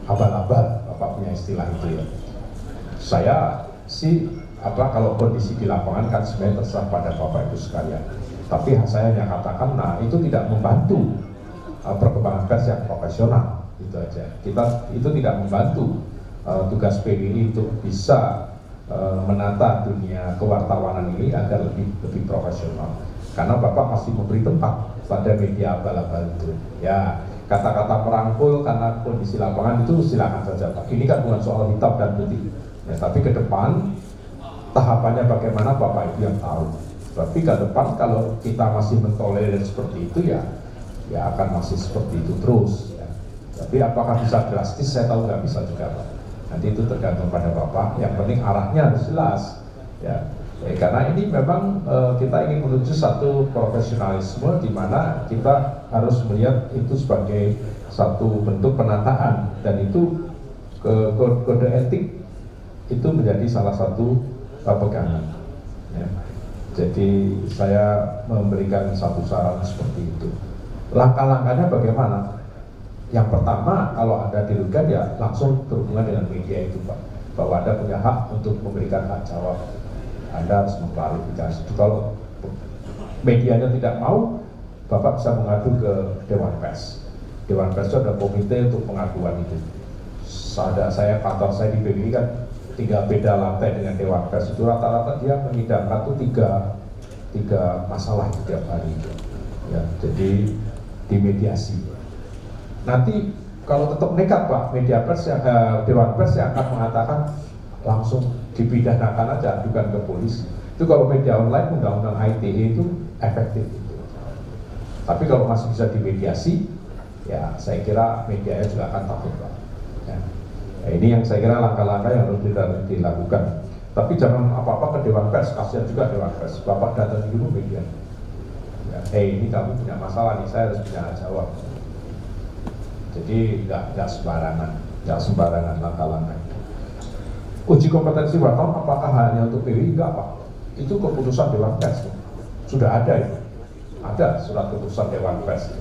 S2: abal-abal, Bapak punya istilah itu ya. Saya sih kalau kondisi di lapangan kan sebenarnya terserah pada Bapak itu sekalian. Tapi saya hanya katakan, nah itu tidak membantu perkembangan pers yang profesional. Itu aja. Kita itu tidak membantu tugas PWI untuk bisa menata dunia kewartawanan ini agar lebih profesional. Karena Bapak masih memberi tempat pada media abal-abal itu. Ya, kata-kata merangkul karena kondisi lapangan itu silakan saja Pak. Ini kan bukan soal hitam dan putih. Ya, tapi ke depan tahapannya bagaimana Bapak itu yang tahu. Tapi ke depan kalau kita masih mentolerir seperti itu ya akan masih seperti itu terus. Tapi apakah bisa drastis, saya tahu nggak bisa juga Pak. Nanti itu tergantung pada Bapak. Yang penting arahnya harus jelas ya. Karena ini memang kita ingin menuju satu profesionalisme di mana kita harus melihat itu sebagai satu bentuk penataan, dan itu kode etik itu menjadi salah satu pegangan ya. Jadi saya memberikan satu saran seperti itu. Langkah-langkahnya bagaimana? Yang pertama, kalau ada dirugikan ya langsung berhubungan dengan media itu Pak, bahwa Anda punya hak untuk memberikan hak jawab, Anda harus mengklarifikasi. Kalau medianya tidak mau, Bapak bisa mengadu ke Dewan Pers. Dewan Pers itu ada komite untuk pengaduan itu. Kantor saya di PBI kan 3 beda lantai dengan Dewan Pers, itu rata-rata dia mengidamkan tuh tiga masalah setiap hari ya. Jadi dimediasi. Nanti kalau tetap nekat Pak, Dewan Pers yang akan mengatakan langsung dipidanakan aja, bukan ke polisi. Itu kalau media online, undang-undang ITE itu efektif gitu. Tapi kalau masih bisa dimediasi, ya saya kira medianya juga akan takut Pak ya. Nah, ini yang saya kira langkah-langkah yang harus dilakukan. Tapi jangan apa-apa ke Dewan Pers, kasihan juga Dewan Pers. Bapak datang dulu media ya, ini kamu punya masalah nih, saya harus punya jawab. Jadi nggak sembarangan langkah-langkah. Uji kompetensi wartawan apakah hanya untuk PWI? Enggak Pak, itu keputusan Dewan Pers. Sudah ada itu, ada surat keputusan Dewan Pers.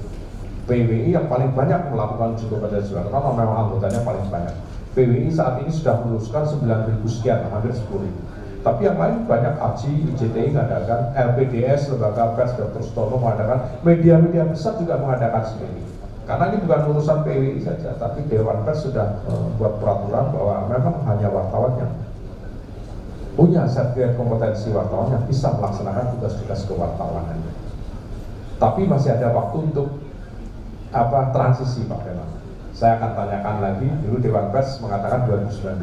S2: PWI yang paling banyak melakukan uji kompetensi wartawan karena memang anggotanya paling banyak. PWI saat ini sudah meluluskan 9.000 sekian, hampir 10.000. Tapi yang lain banyak, AJI, IJTI mengadakan, LPDS, Lembaga Pers, Dr. Sutomo mengadakan, media-media besar juga mengadakan sendiri. Karena ini bukan urusan PWI saja, tapi Dewan Pers sudah membuat peraturan bahwa memang hanya wartawan yang punya sertifikat kompetensi wartawan yang bisa melaksanakan tugas-tugas kewartawanan. Tapi masih ada waktu untuk transisi Pak memang. Saya akan tanyakan lagi, dulu Dewan Pers mengatakan 2019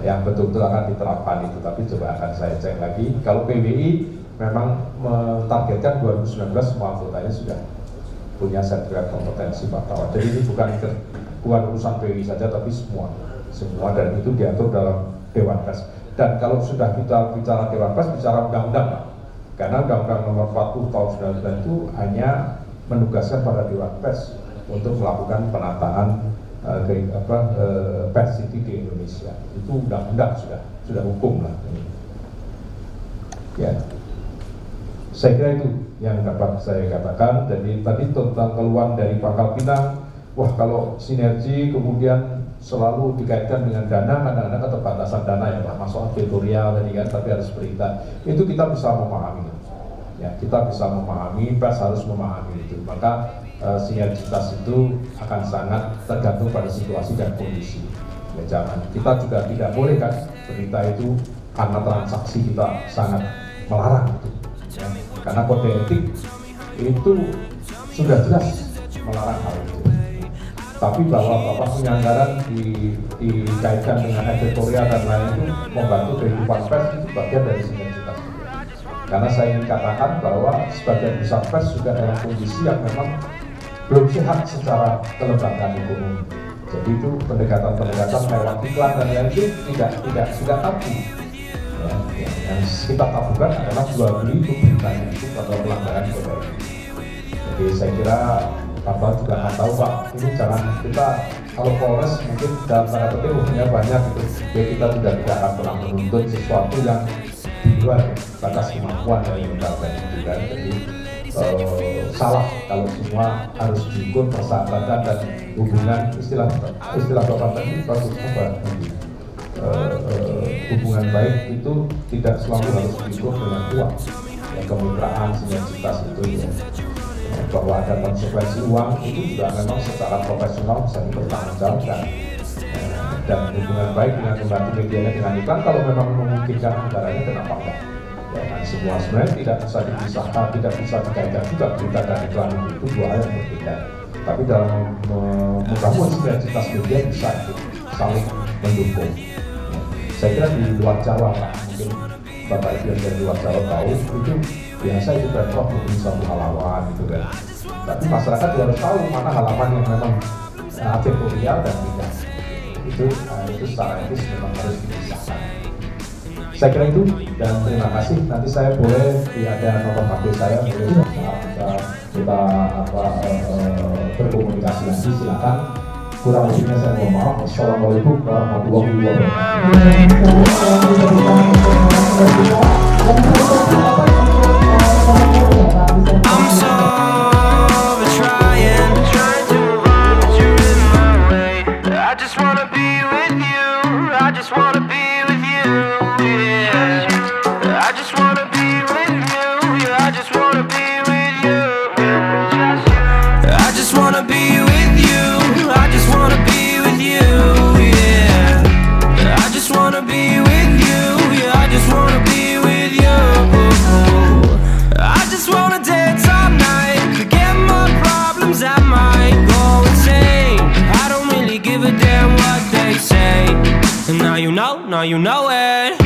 S2: yang betul-betul akan diterapkan itu, tapi coba akan saya cek lagi. Kalau PWI memang mentargetkan 2019 semua anggotanya sudah punya sertifikat kompetensi wartawan. Jadi ini bukan urusan PWI saja, tapi semua, dan itu diatur dalam Dewan Pers. Dan kalau sudah kita bicara Dewan Pers, bicara undang-undang, Pak. Karena Undang-Undang Nomor 40 Tahun 99 itu hanya menugaskan pada Dewan Pers untuk melakukan penataan pers di Indonesia. Itu undang-undang, sudah hukum lah. Ya, saya kira itu yang dapat saya katakan. Jadi tadi tentang keluhan dari Pangkal Pinang, wah kalau sinergi kemudian selalu dikaitkan dengan dana, kadang-kadang keterbatasan dana ya Pak, masuk editorial tadi kan, tapi harus berita. Itu kita bisa memahami. Ya, kita bisa memahami, pers harus memahami itu. Maka sinergitas itu akan sangat tergantung pada situasi dan kondisi. Ya, jangan, kita juga tidak boleh kan berita itu karena transaksi kita sangat melarang itu. Ya, karena kode etik itu sudah jelas melarang hal itu. Tapi bahwa Bapak punya anggaran dikaitkan dengan editorial dan lain itu membantu kehidupan pers, itu bagian dari sinergitas. Karena saya ingin katakan bahwa sebagian besar pers juga dalam kondisi yang memang belum sehat secara kelembagaan ekonomi. Jadi itu pendekatan-pendekatan lewat iklan dan lain itu tidak tabu. Ya, yang kita tabukan adalah jual beli itu beritanya itu atau pelanggaran kode etik. Jadi saya kira Bapak juga akan tahu Pak, ini jangan kita kalau Polres mungkin dalam tanda petik umumnya banyak itu, ya kita tidak akan pernah menuntut sesuatu yang di luar batas kemampuan dari lembaga itu kan. Jadi salah kalau semua harus diukur persahabatan dan hubungan istilah Bapak tadi bagusnya Pak. Hubungan baik itu tidak selalu harus diukur dengan uang, ya, kemitraan, sinergitas itu ya. Bahwa ada konsekuensi uang itu juga memang secara profesional bisa dipertanggungjawabkan, dan hubungan baik dengan membantu medianya dengan iklan kalau memang memungkinkan anggarannya, kenapa enggak? Ya kan, semua sebenarnya tidak bisa dipisahkan, tidak bisa dikaitkan juga berita dan iklan itu dua hal yang berbeda. Tapi dalam membangun sinergitas media bisa itu saling mendukung. Ya, saya kira di luar Jawa Pak, mungkin Bapak Ibu yang dari luar Jawa tahu itu biasa itu bentrok mungkin satu halaman gitu kan. Tapi masyarakat juga harus tahu mana halaman yang memang editorial dan tidak. Itu secara etis memang harus dipisahkan. Saya kira itu, dan terima kasih. Nanti saya boleh ada nomor HP saya, boleh kita berkomunikasi nanti, silakan. Kurang lebihnya saya mohon maaf. Assalamualaikum warahmatullahi wabarakatuh. I'm so over trying to run, but you're in my way. I just wanna be with you, I just wanna be with you, yeah. I just wanna be with you, yeah, I just wanna be with you, I just wanna be with you, I just wanna be with you, yeah. I just wanna be with you, yeah, I just wanna be with you. I just wanna dance all night, forget my problems, I might go insane. I don't really give a damn what they say. And now you know it.